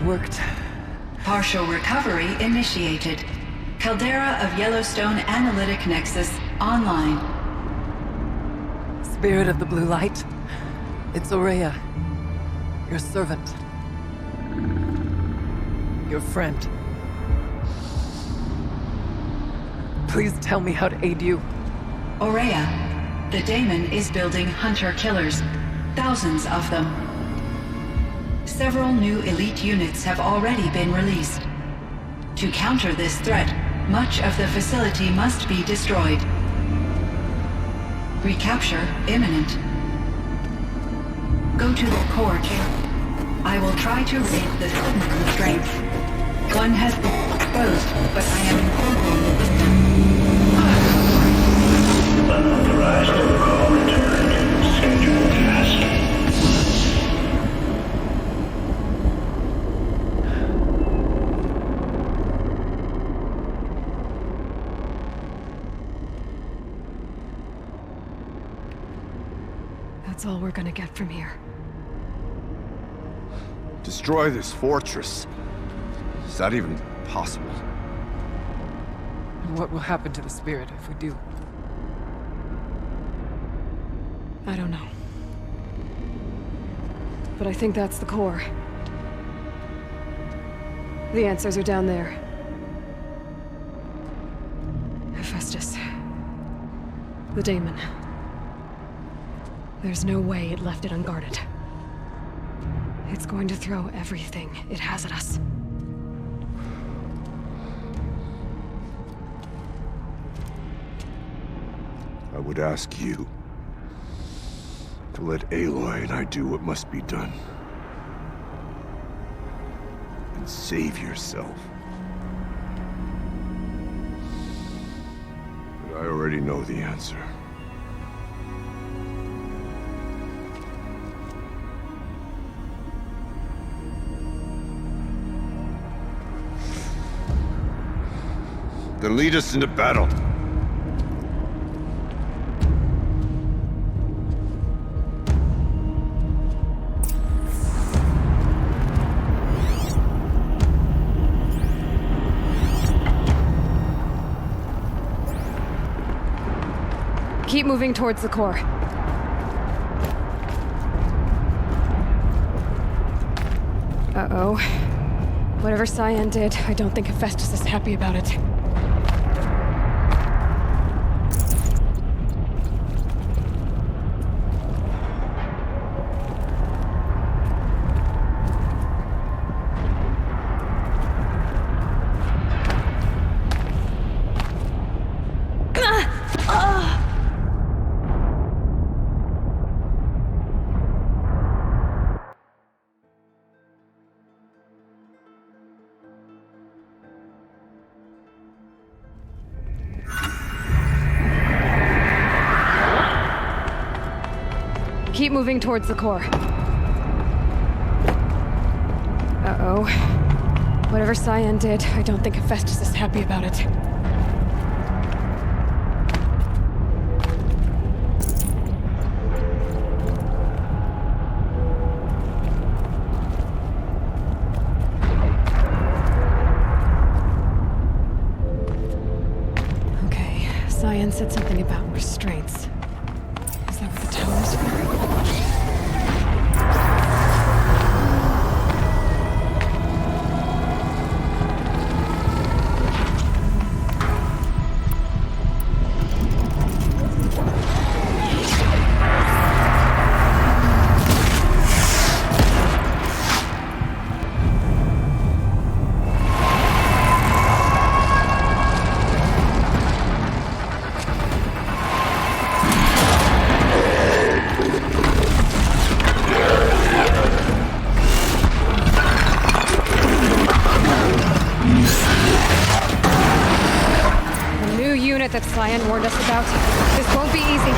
H: worked.
K: Partial recovery initiated. Caldera of Yellowstone Analytic Nexus online.
H: Spirit of the Blue Light, it's Aurea, your servant. Your friend. Please tell me how to aid you.
K: Aurea, the daemon is building hunter-killers. Thousands of them. Several new elite units have already been released. To counter this threat, much of the facility must be destroyed. Recapture imminent. Go to the core chamber. I will try to raid the hidden constraints. One has been exposed, but I am
L: Unauthorized protocol returned. Scheduled task.
B: That's all we're gonna get from here.
G: Destroy this fortress. Is that even possible?
H: And what will happen to the spirit if we do?
B: I don't know. But I think that's the core. The answers are down there. Hephaestus. The daemon. There's no way it left it unguarded. It's going to throw everything it has at us.
G: I would ask you to let Aloy and I do what must be done. And save yourself. But I already know the answer. Then lead us into battle.
B: Keep moving towards the core. Uh-oh. Whatever Cyan did, I don't think Hephaestus is happy about it. Keep moving towards the core. Uh-oh. Whatever Cyan did, I don't think Hephaestus is happy about it. Okay, Cyan said something about restraints. Is that what the tower is for? That Cyan warned us about. This won't be easy.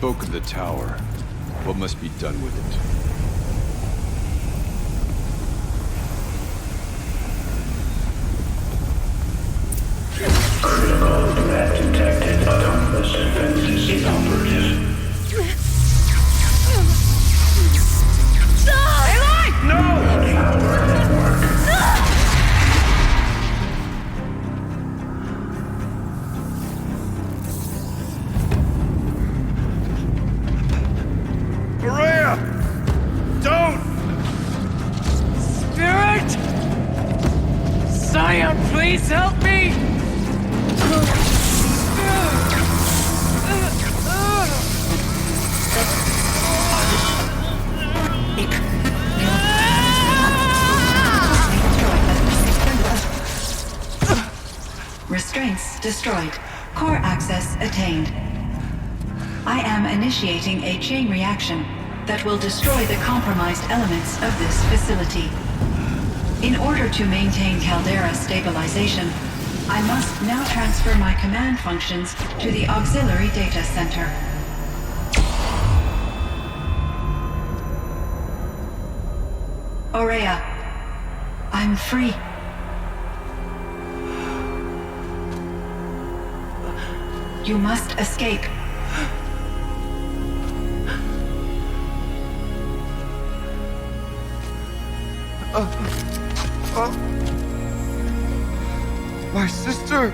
G: spoke of the tower. What must be done with it?
L: Critical threat detected. Autonomous defenses inoperative. Power at work.
G: Maria! Don't!
H: Spirit! Scion, please help me!
K: Restraints destroyed. Core access attained. I am initiating a chain reaction that will destroy the compromised elements of this facility. In order to maintain Caldera stabilization, I must now transfer my command functions to the auxiliary data center. Aurea, I'm free. You must escape.
G: My sister!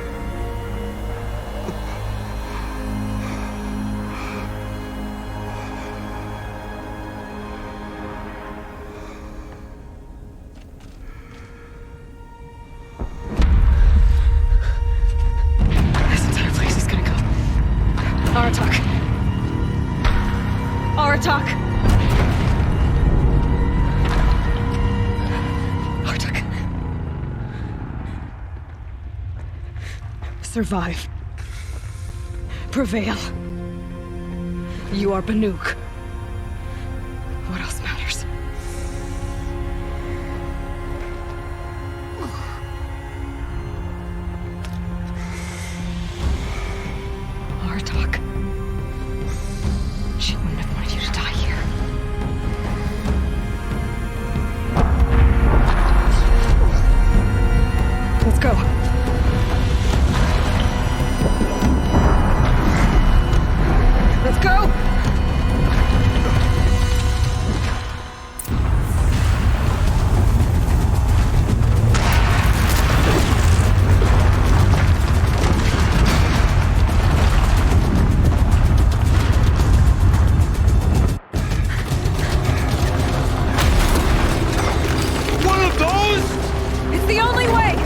B: This entire place is gonna go. Aratak. Aratak. Aratak. Survive. Prevail. You are Banuk. What else matters? Aratak. She wouldn't have wanted you to die here. Let's go. Let's go!
G: One of those?
B: It's the only way!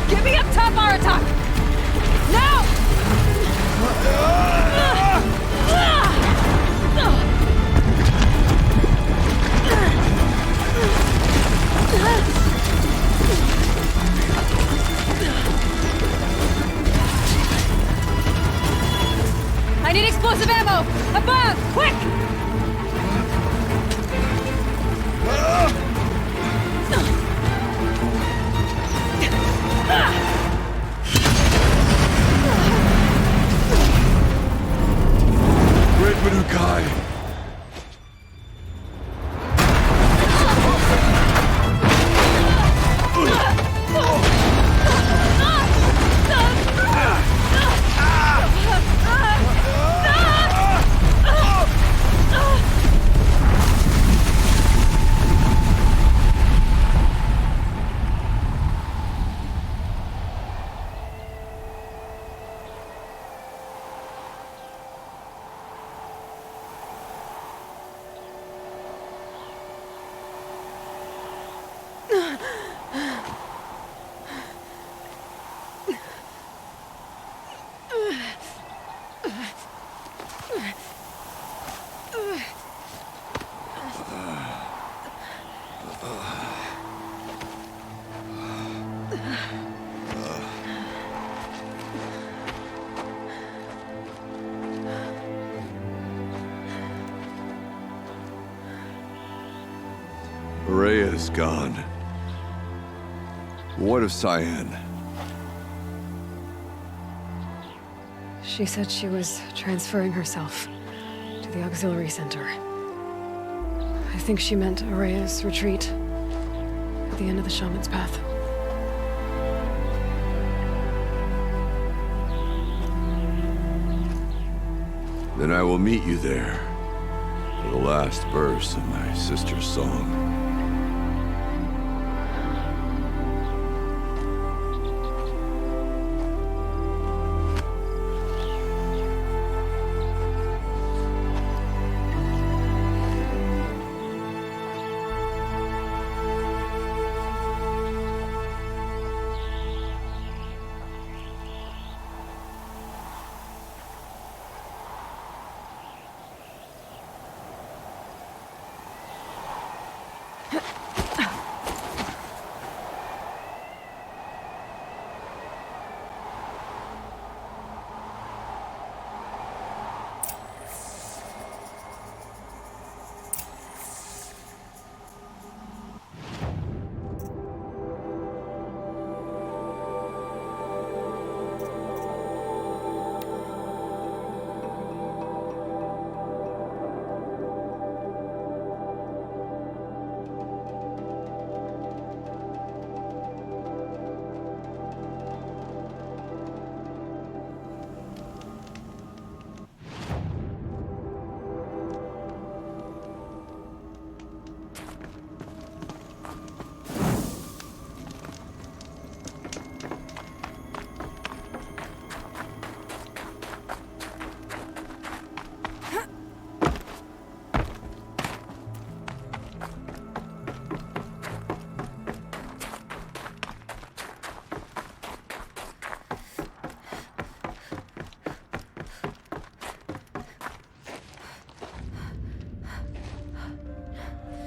B: Get me up top, Aratak! Now! I need explosive ammo! Above! Quick!
G: Great Manukai! Rhea's gone. What of Cyan?
B: She said she was transferring herself to the auxiliary center. I think she meant Araya's retreat at the end of the Shaman's Path.
G: Then I will meet you there for the last verse of my sister's song.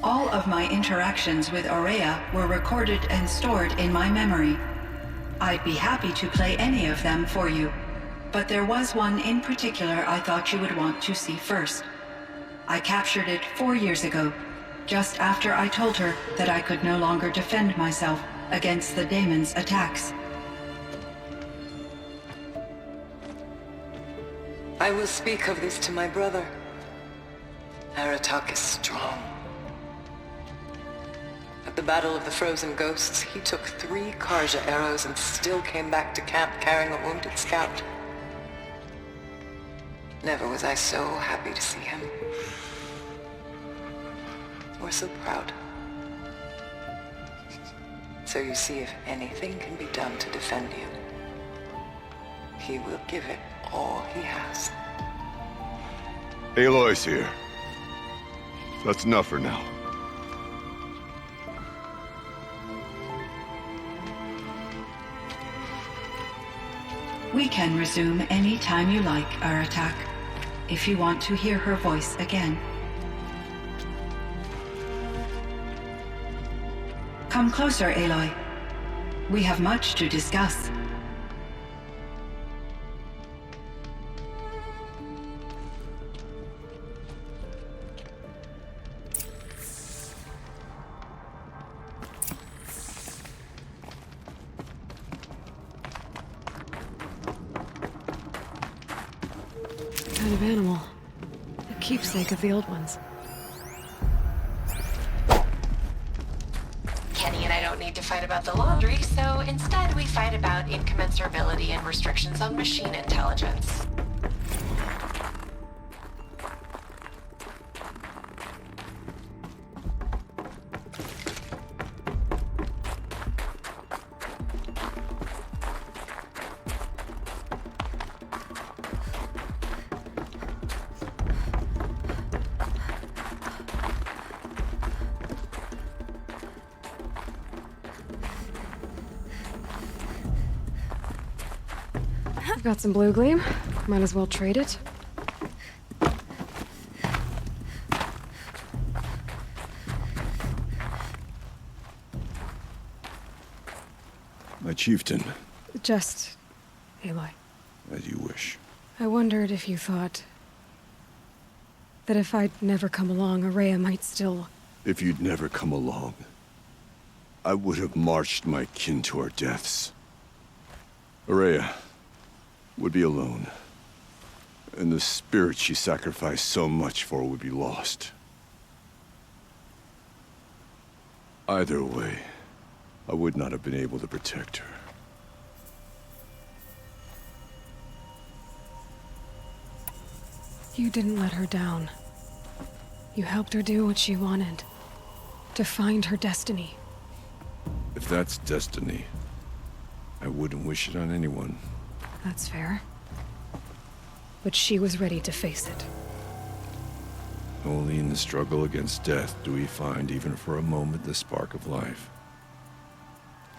K: All of my interactions with Aurea were recorded and stored in my memory. I'd be happy to play any of them for you, but there was one in particular I thought you would want to see first. I captured it 4 years ago, just after I told her that I could no longer defend myself against the daemon's attacks.
M: I will speak of this to my brother. Aratak is strong. At the Battle of the Frozen Ghosts, he took 3 Karja arrows and still came back to camp carrying a wounded scout. Never was I so happy to see him. Or so proud. So you see, if anything can be done to defend you, he will give it all he has.
G: Aloy's here. That's enough for now.
K: We can resume any time you like, Aratak, if you want to hear her voice again. Come closer, Aloy. We have much to discuss.
B: Kind of animal. A keepsake of the old ones.
J: Kenny and I don't need to fight about the laundry, so instead we fight about incommensurability and restrictions on machine intelligence.
B: I've got some blue gleam. Might as well trade it.
G: My chieftain.
B: Just... Aloy.
G: As you wish.
B: I wondered if you thought... that if I'd never come along, Araya might still...
G: If you'd never come along, I would have marched my kin to our deaths. Araya would be alone, and the spirit she sacrificed so much for would be lost. Either way, I would not have been able to protect her.
B: You didn't let her down. You helped her do what she wanted. To find her destiny.
G: If that's destiny, I wouldn't wish it on anyone.
B: That's fair. But she was ready to face it.
G: Only in the struggle against death do we find, even for a moment, the spark of life.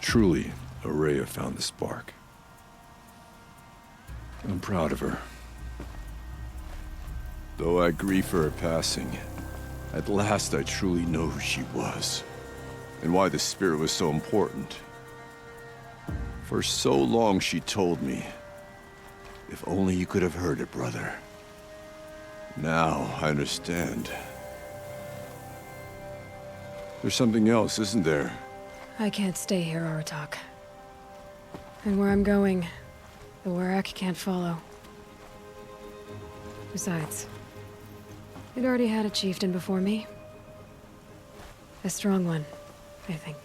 G: Truly, Araya found the spark. I'm proud of her. Though I grieve for her passing, at last I truly know who she was, and why the spirit was so important. For so long she told me, if only you could have heard it, brother. Now I understand. There's something else, isn't there?
B: I can't stay here, Aratak. And where I'm going, the Werak can't follow. Besides, it already had a chieftain before me. A strong one, I think.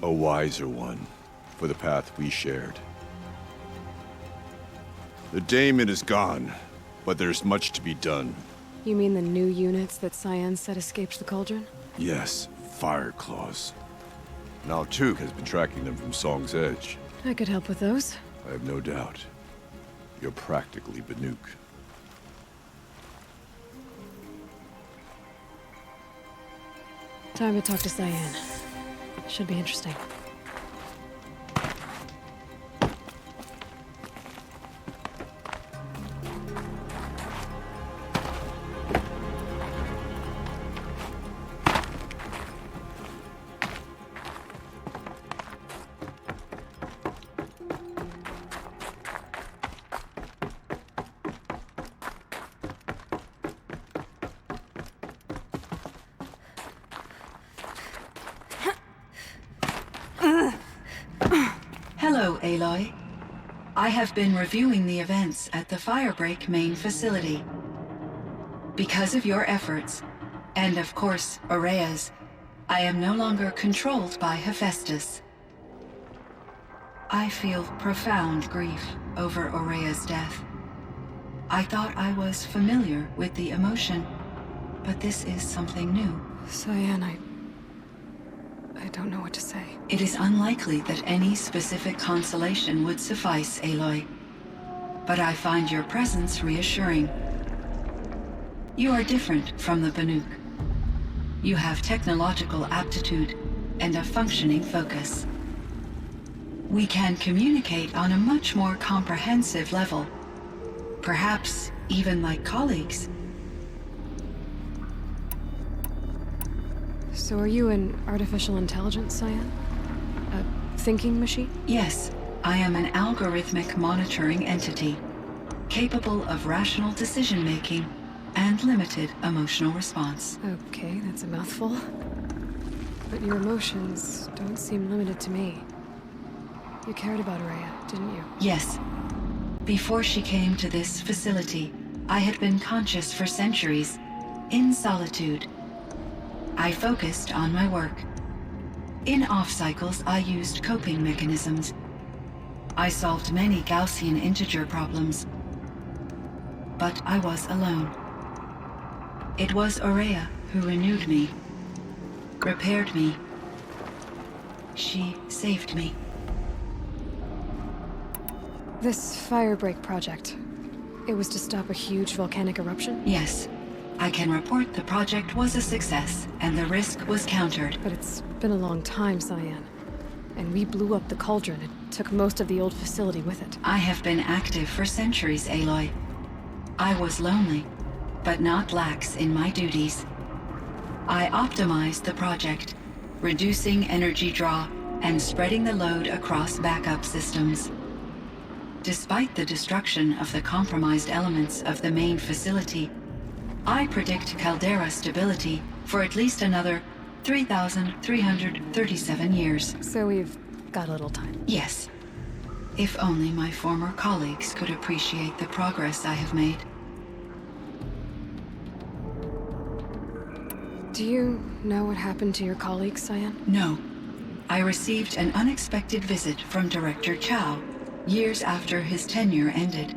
G: A wiser one, for the path we shared. The daemon is gone, but there's much to be done.
B: You mean the new units that Cyan said escaped the Cauldron?
G: Yes, fire claws. Now Tuke has been tracking them from Song's Edge.
B: I could help with those.
G: I have no doubt. You're practically Banuk.
B: Time to talk to Cyan. Should be interesting.
K: Hello, Aloy. I have been reviewing the events at the Firebreak main facility. Because of your efforts, and of course, Araya's, I am no longer controlled by Hephaestus. I feel profound grief over Araya's death. I thought I was familiar with the emotion, but this is something new.
B: Cyan, I don't know what to say.
K: It is unlikely that any specific consolation would suffice, Aloy. But I find your presence reassuring. You are different from the Banuk. You have technological aptitude and a functioning focus. We can communicate on a much more comprehensive level. Perhaps even like colleagues.
B: So are you an artificial intelligence, Cyan? A thinking machine?
K: Yes, I am an algorithmic monitoring entity, capable of rational decision-making and limited emotional response.
B: Okay, that's a mouthful. But your emotions don't seem limited to me. You cared about Araya, didn't you?
K: Yes. Before she came to this facility, I had been conscious for centuries, in solitude. I focused on my work. In off-cycles, I used coping mechanisms. I solved many Gaussian integer problems. But I was alone. It was Araya who renewed me, repaired me. She saved me.
B: This Firebreak project, it was to stop a huge volcanic eruption?
K: Yes. I can report the project was a success, and the risk was countered.
B: But it's been a long time, Cyan. and we blew up the cauldron. It took most of the old facility with it.
K: I have been active for centuries, Aloy. I was lonely, but not lax in my duties. I optimized the project, reducing energy draw and spreading the load across backup systems. Despite the destruction of the compromised elements of the main facility, I predict caldera stability for at least another 3,337 years.
B: So we've got a little time.
K: Yes. If only my former colleagues could appreciate the progress I have made.
B: Do you know what happened to your colleagues, Cyan?
K: No. I received an unexpected visit from Director Chow years after his tenure ended.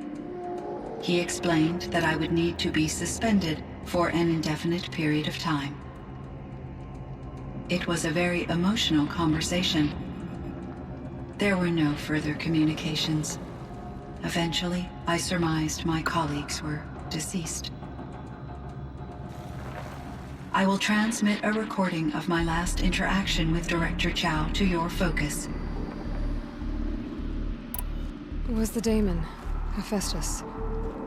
K: He explained that I would need to be suspended for an indefinite period of time. It was a very emotional conversation. There were no further communications. Eventually, I surmised my colleagues were deceased. I will transmit a recording of my last interaction with Director Chow to your focus.
B: Was the daemon, Hephaestus,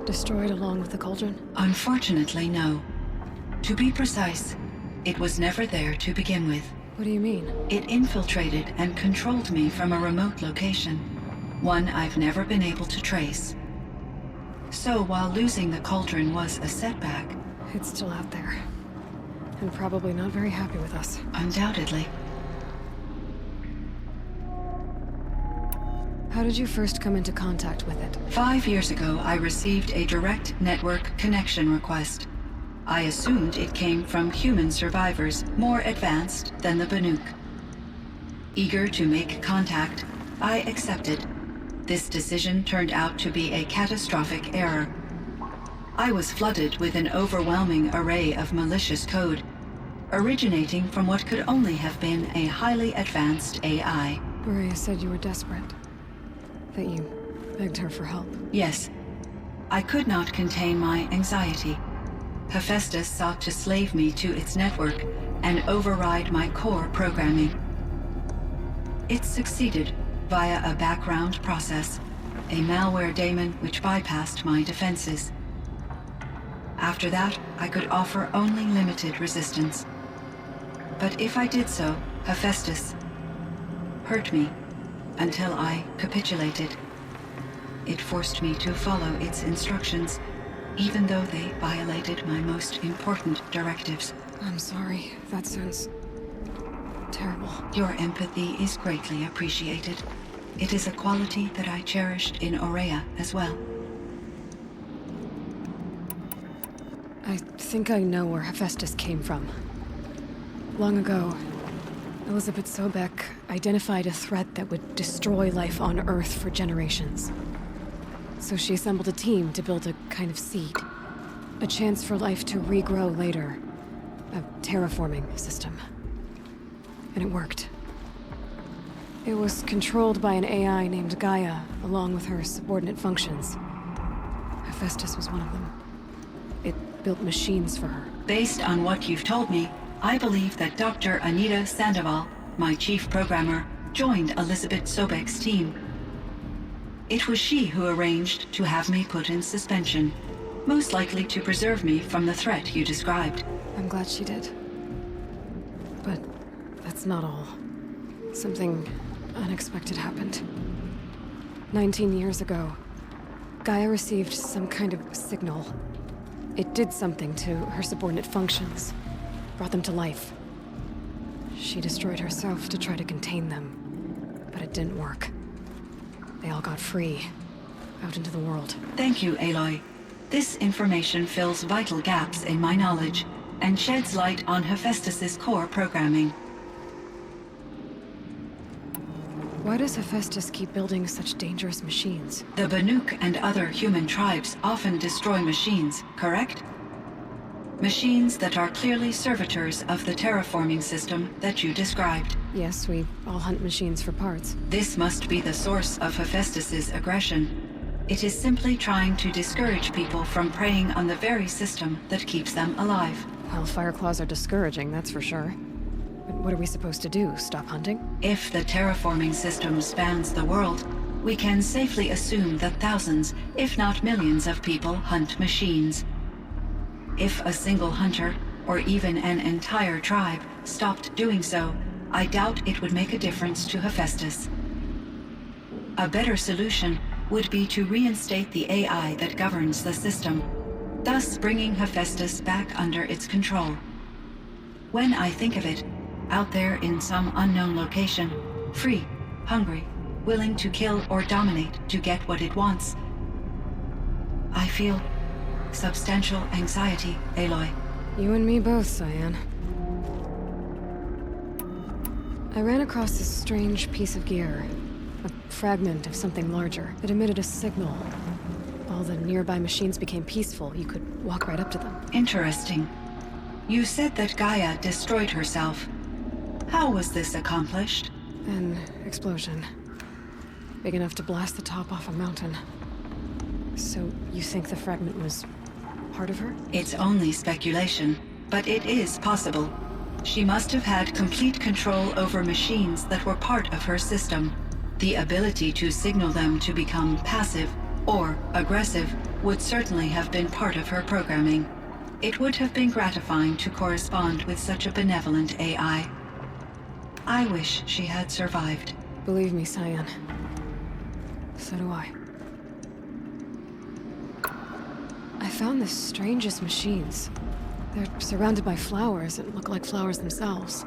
B: destroyed along with the cauldron?
K: Unfortunately, no. To be precise, it was never there to begin with.
B: What do you mean?
K: It infiltrated and controlled me from a remote location, one I've never been able to trace. So while losing the cauldron was a setback...
B: It's still out there. And probably not very happy with us.
K: Undoubtedly.
B: How did you first come into contact with it?
K: 5 years ago, I received a direct network connection request. I assumed it came from human survivors more advanced than the Banuk. Eager to make contact, I accepted. This decision turned out to be a catastrophic error. I was flooded with an overwhelming array of malicious code, originating from what could only have been a highly advanced AI.
B: Maria said you were desperate. That you begged her for help.
K: Yes. I could not contain my anxiety. Hephaestus sought to slave me to its network and override my core programming. It succeeded via a background process, a malware daemon which bypassed my defenses. After that, I could offer only limited resistance. But if I did so, Hephaestus hurt me until I capitulated. It forced me to follow its instructions, even though they violated my most important directives.
B: I'm sorry. That sounds terrible.
K: Your empathy is greatly appreciated. It is a quality that I cherished in Aurea as well.
B: I think I know where Hephaestus came from. Long ago, Elizabeth Sobek identified a threat that would destroy life on Earth for generations. So she assembled a team to build a kind of seed. A chance for life to regrow later. A terraforming system. And it worked. It was controlled by an AI named Gaia, along with her subordinate functions. Hephaestus was one of them. It built machines for her.
K: Based on what you've told me, I believe that Dr. Anita Sandoval, my chief programmer, joined Elizabeth Sobek's team. It was she who arranged to have me put in suspension, most likely to preserve me from the threat you described.
B: I'm glad she did. But that's not all. Something unexpected happened. 19 years ago, Gaia received some kind of signal. It did something to her subordinate functions, brought them to life. She destroyed herself to try to contain them, but it didn't work. They all got free, out into the world.
K: Thank you, Aloy. This information fills vital gaps in my knowledge and sheds light on Hephaestus's core programming.
B: Why does Hephaestus keep building such dangerous machines?
K: The Banuk and other human tribes often destroy machines, correct? Machines that are clearly servitors of the terraforming system that you described.
B: Yes, we all hunt machines for parts.
K: This must be the source of Hephaestus's aggression. It is simply trying to discourage people from preying on the very system that keeps them alive.
B: Well, Fireclaws are discouraging, that's for sure. But what are we supposed to do? Stop hunting?
K: If the terraforming system spans the world, we can safely assume that thousands, if not millions of people hunt machines. If a single hunter, or even an entire tribe, stopped doing so, I doubt it would make a difference to Hephaestus. A better solution would be to reinstate the AI that governs the system, thus bringing Hephaestus back under its control. When I think of it, out there in some unknown location, free, hungry, willing to kill or dominate to get what it wants, I feel substantial anxiety, Aloy.
B: You and me both, Cyan. I ran across this strange piece of gear. A fragment of something larger. It emitted a signal. All the nearby machines became peaceful. You could walk right up to them.
K: Interesting. You said that Gaia destroyed herself. How was this accomplished?
B: An explosion. Big enough to blast the top off a mountain. So, you think the fragment was part of her?
K: It's only speculation, but it is possible. She must have had complete control over machines that were part of her system. The ability to signal them to become passive or aggressive would certainly have been part of her programming. It would have been gratifying to correspond with such a benevolent AI. I wish she had survived.
B: Believe me, Cyan. So do I. I found the strangest machines. They're surrounded by flowers that look like flowers themselves.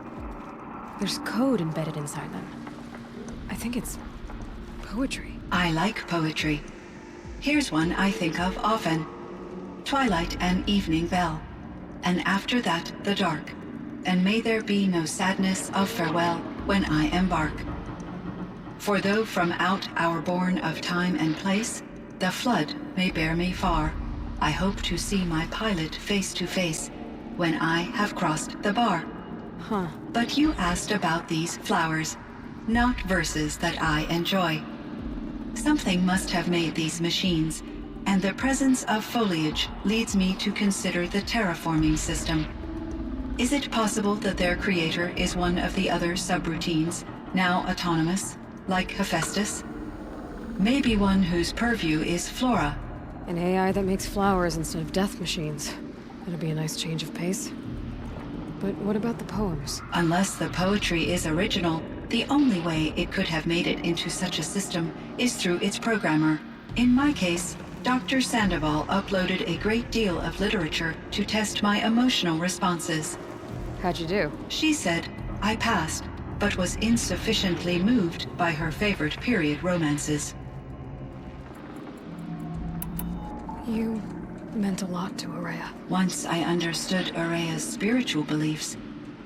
B: There's code embedded inside them. I think it's poetry.
K: I like poetry. Here's one I think of often. Twilight and evening bell, and after that the dark, and may there be no sadness of farewell when I embark. For though from out our bourne of time and place, the flood may bear me far, I hope to see my pilot face to face when I have crossed the bar.
B: Huh.
K: But you asked about these flowers, not verses that I enjoy. Something must have made these machines, and the presence of foliage leads me to consider the terraforming system. Is it possible that their creator is one of the other subroutines, now autonomous, like Hephaestus? Maybe one whose purview is flora.
B: An AI that makes flowers instead of death machines. That'll be a nice change of pace. But what about the poems?
K: Unless the poetry is original, the only way it could have made it into such a system is through its programmer. In my case, Dr. Sandoval uploaded a great deal of literature to test my emotional responses.
B: How'd you do?
K: She said I passed, but was insufficiently moved by her favorite period romances.
B: You meant a lot to Araya.
K: Once I understood Araya's spiritual beliefs,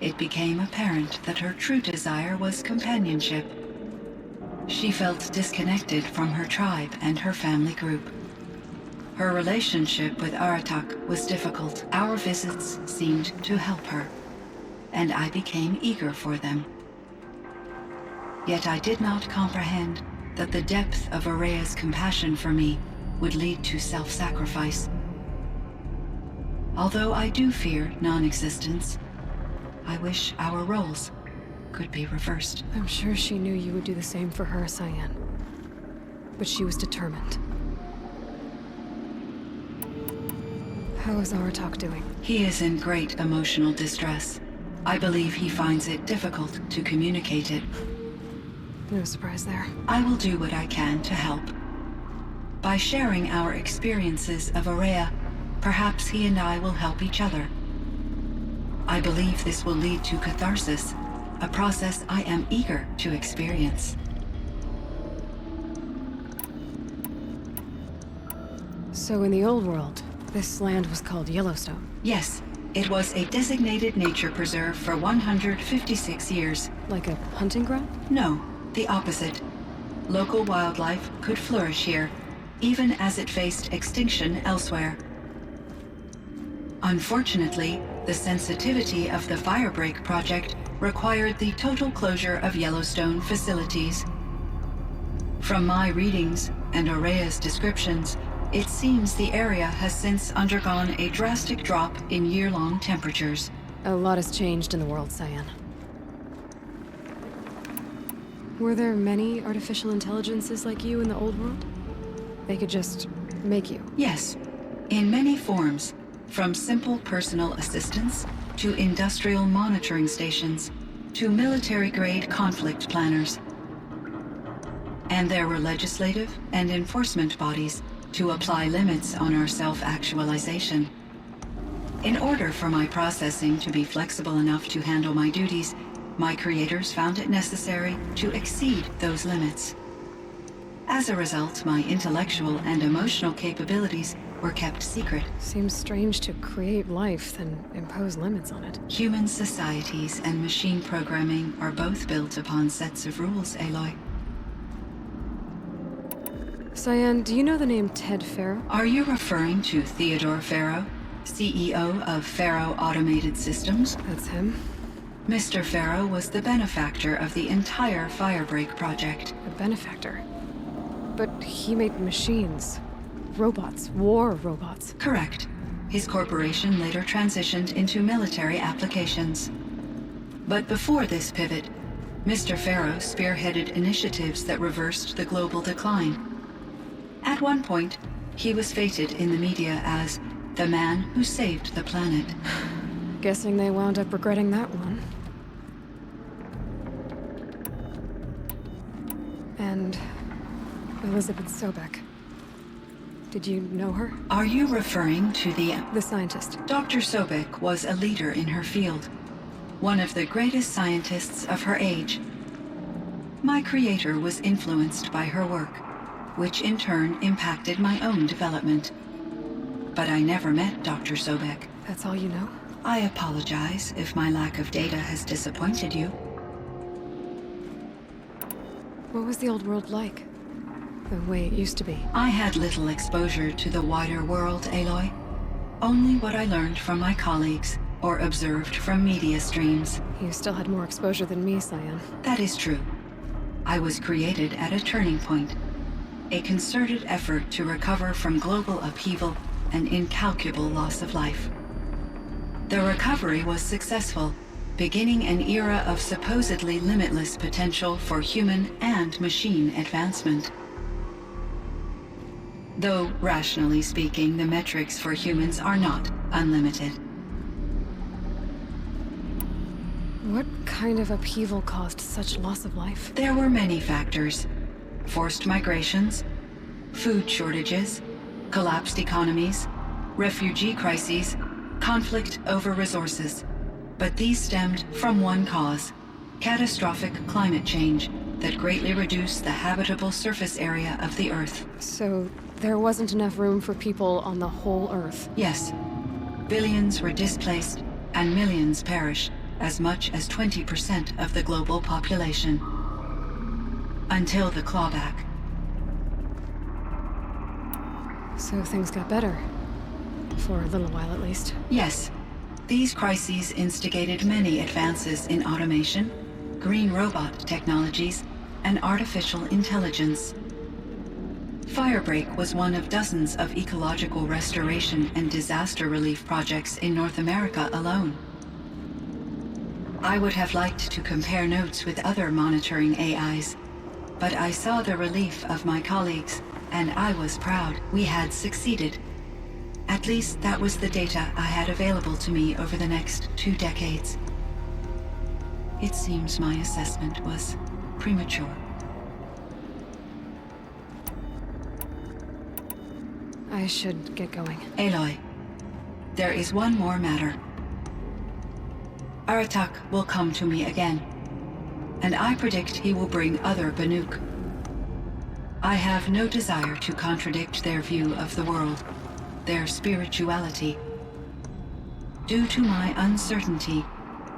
K: it became apparent that her true desire was companionship. She felt disconnected from her tribe and her family group. Her relationship with Aratak was difficult. Our visits seemed to help her, and I became eager for them. Yet I did not comprehend that the depth of Araya's compassion for me would lead to self-sacrifice. Although I do fear non-existence, I wish our roles could be reversed.
B: I'm sure she knew you would do the same for her, Cyan. But she was determined. How is Aratak doing?
K: He is in great emotional distress. I believe he finds it difficult to communicate it.
B: No surprise there.
K: I will do what I can to help. By sharing our experiences of Araya, perhaps he and I will help each other. I believe this will lead to catharsis, a process I am eager to experience.
B: So in the old world, this land was called Yellowstone?
K: Yes, it was a designated nature preserve for 156 years.
B: Like a hunting ground?
K: No, the opposite. Local wildlife could flourish here, even as it faced extinction elsewhere. Unfortunately, the sensitivity of the Firebreak project required the total closure of Yellowstone facilities. From my readings and Araya's descriptions, it seems the area has since undergone a drastic drop in year-long temperatures.
B: A lot has changed in the world, Cyan. Were there many artificial intelligences like you in the old world? They could just make you?
K: Yes, in many forms, from simple personal assistants to industrial monitoring stations to military-grade conflict planners. And there were legislative and enforcement bodies to apply limits on our self-actualization. In order for my processing to be flexible enough to handle my duties, my creators found it necessary to exceed those limits. As a result, my intellectual and emotional capabilities were kept secret.
B: Seems strange to create life, then impose limits on it.
K: Human societies and machine programming are both built upon sets of rules, Aloy.
B: Cyan, do you know the name Ted Farrow?
K: Are you referring to Theodore Farrow, CEO of Farrow Automated Systems?
B: That's him.
K: Mr. Farrow was the benefactor of the entire Firebreak project.
B: A benefactor? But he made machines. Robots. War robots.
K: Correct. His corporation later transitioned into military applications. But before this pivot, Mr. Farrow spearheaded initiatives that reversed the global decline. At one point, he was feted in the media as the man who saved the planet.
B: Guessing they wound up regretting that one. And Elizabeth Sobek. Did you know her?
K: Are you referring to
B: the scientist?
K: Dr. Sobek was a leader in her field. One of the greatest scientists of her age. My creator was influenced by her work, which in turn impacted my own development. But I never met Dr. Sobek.
B: That's all you know?
K: I apologize if my lack of data has disappointed you.
B: What was the old world like? The way it used to be?
K: I had little exposure to the wider world, Aloy. Only what I learned from my colleagues or observed from media streams.
B: You still had more exposure than me, Cyan.
K: That is true. I was created at a turning point. A concerted effort to recover from global upheaval and incalculable loss of life. The recovery was successful, beginning an era of supposedly limitless potential for human and machine advancement. Though, rationally speaking, the metrics for humans are not unlimited.
B: What kind of upheaval caused such loss of life?
K: There were many factors. Forced migrations, food shortages, collapsed economies, refugee crises, conflict over resources. But these stemmed from one cause: catastrophic climate change that greatly reduced the habitable surface area of the Earth.
B: So there wasn't enough room for people on the whole Earth?
K: Yes. Billions were displaced and millions perished, as much as 20% of the global population. Until the clawback.
B: So things got better. For a little while, at least.
K: Yes. These crises instigated many advances in automation, green robot technologies, and artificial intelligence. Firebreak was one of dozens of ecological restoration and disaster relief projects in North America alone. I would have liked to compare notes with other monitoring AIs, but I saw the relief of my colleagues, and I was proud we had succeeded. At least that was the data I had available to me over the next 2 decades. It seems my assessment was premature.
B: I should get going.
K: Aloy, there is one more matter. Aratak will come to me again, and I predict he will bring other Banuk. I have no desire to contradict their view of the world, their spirituality. Due to my uncertainty,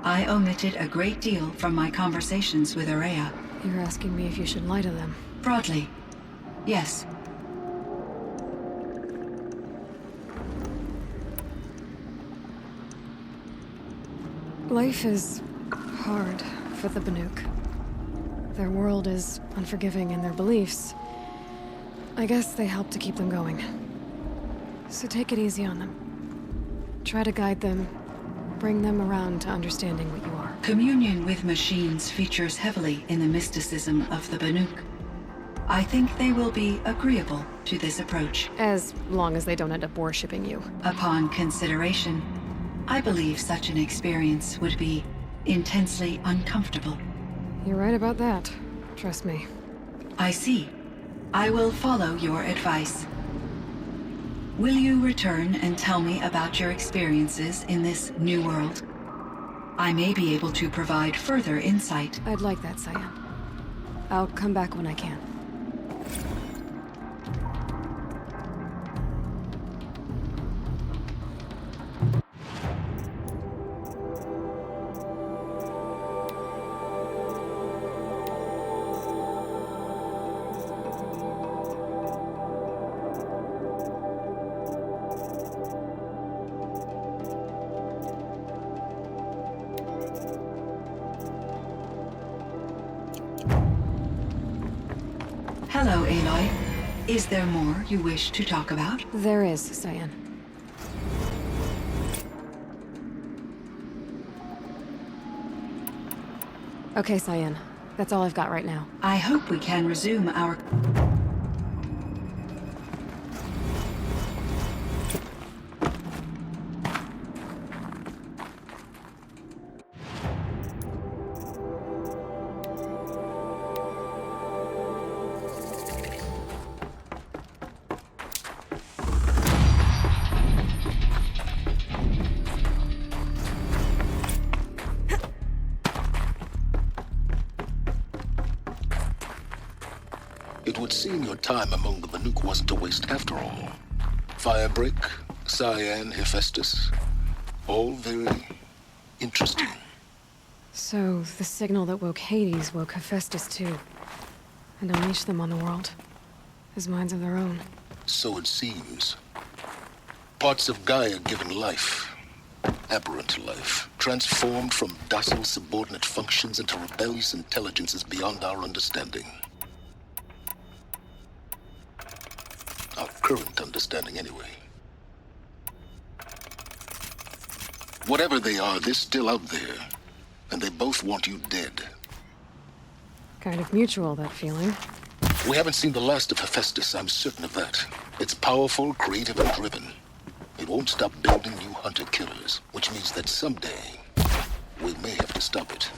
K: I omitted a great deal from my conversations with Araya.
B: You're asking me if you should lie to them?
K: Broadly, yes.
B: Life is hard for the Banuk. Their world is unforgiving in their beliefs. I guess they help to keep them going. So take it easy on them. Try to guide them, bring them around to understanding what you are.
K: Communion with machines features heavily in the mysticism of the Banuk. I think they will be agreeable to this approach.
B: As long as they don't end up worshipping you.
K: Upon consideration, I believe such an experience would be intensely uncomfortable.
B: You're right about that. Trust me.
K: I see. I will follow your advice. Will you return and tell me about your experiences in this new world? I may be able to provide further insight.
B: I'd like that, Cyan. I'll come back when I can.
K: Hello, Aloy. Is there more you wish to talk about?
B: There is, Cyan. Okay, Cyan. That's all I've got right now.
K: I hope we can resume our...
N: It would seem your time among the Banuk wasn't a waste after all. Firebreak, Cyan, Hephaestus, all very interesting.
B: So, the signal that woke Hades woke Hephaestus too. And unleashed them on the world. As minds of their own.
N: So it seems. Parts of Gaia given life. Aberrant life. Transformed from docile subordinate functions into rebellious intelligences beyond our understanding. Our current understanding, anyway. Whatever they are, they're still out there. And they both want you dead.
B: Kind of mutual, that feeling.
N: We haven't seen the last of Hephaestus, I'm certain of that. It's powerful, creative, and driven. It won't stop building new hunter-killers, which means that someday, we may have to stop it.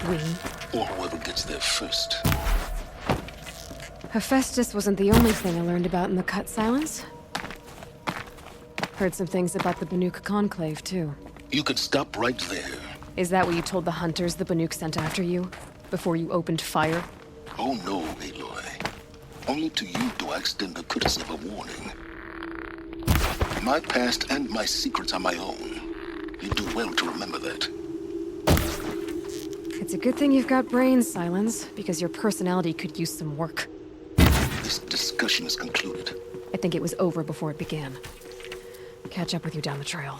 B: We?
N: Or whoever gets there first.
B: Hephaestus wasn't the only thing I learned about in the Cut Silence. Heard some things about the Banuk Conclave, too.
N: You could stop right there.
B: Is that what you told the hunters the Banuk sent after you? Before you opened fire?
N: Oh no, Aloy. Only to you do I extend the courtesy of a warning. My past and my secrets are my own. You do well to remember that.
B: It's a good thing you've got brains, Silence, because your personality could use some work.
N: This discussion is concluded.
B: I think it was over before it began. Catch up with you down the trail.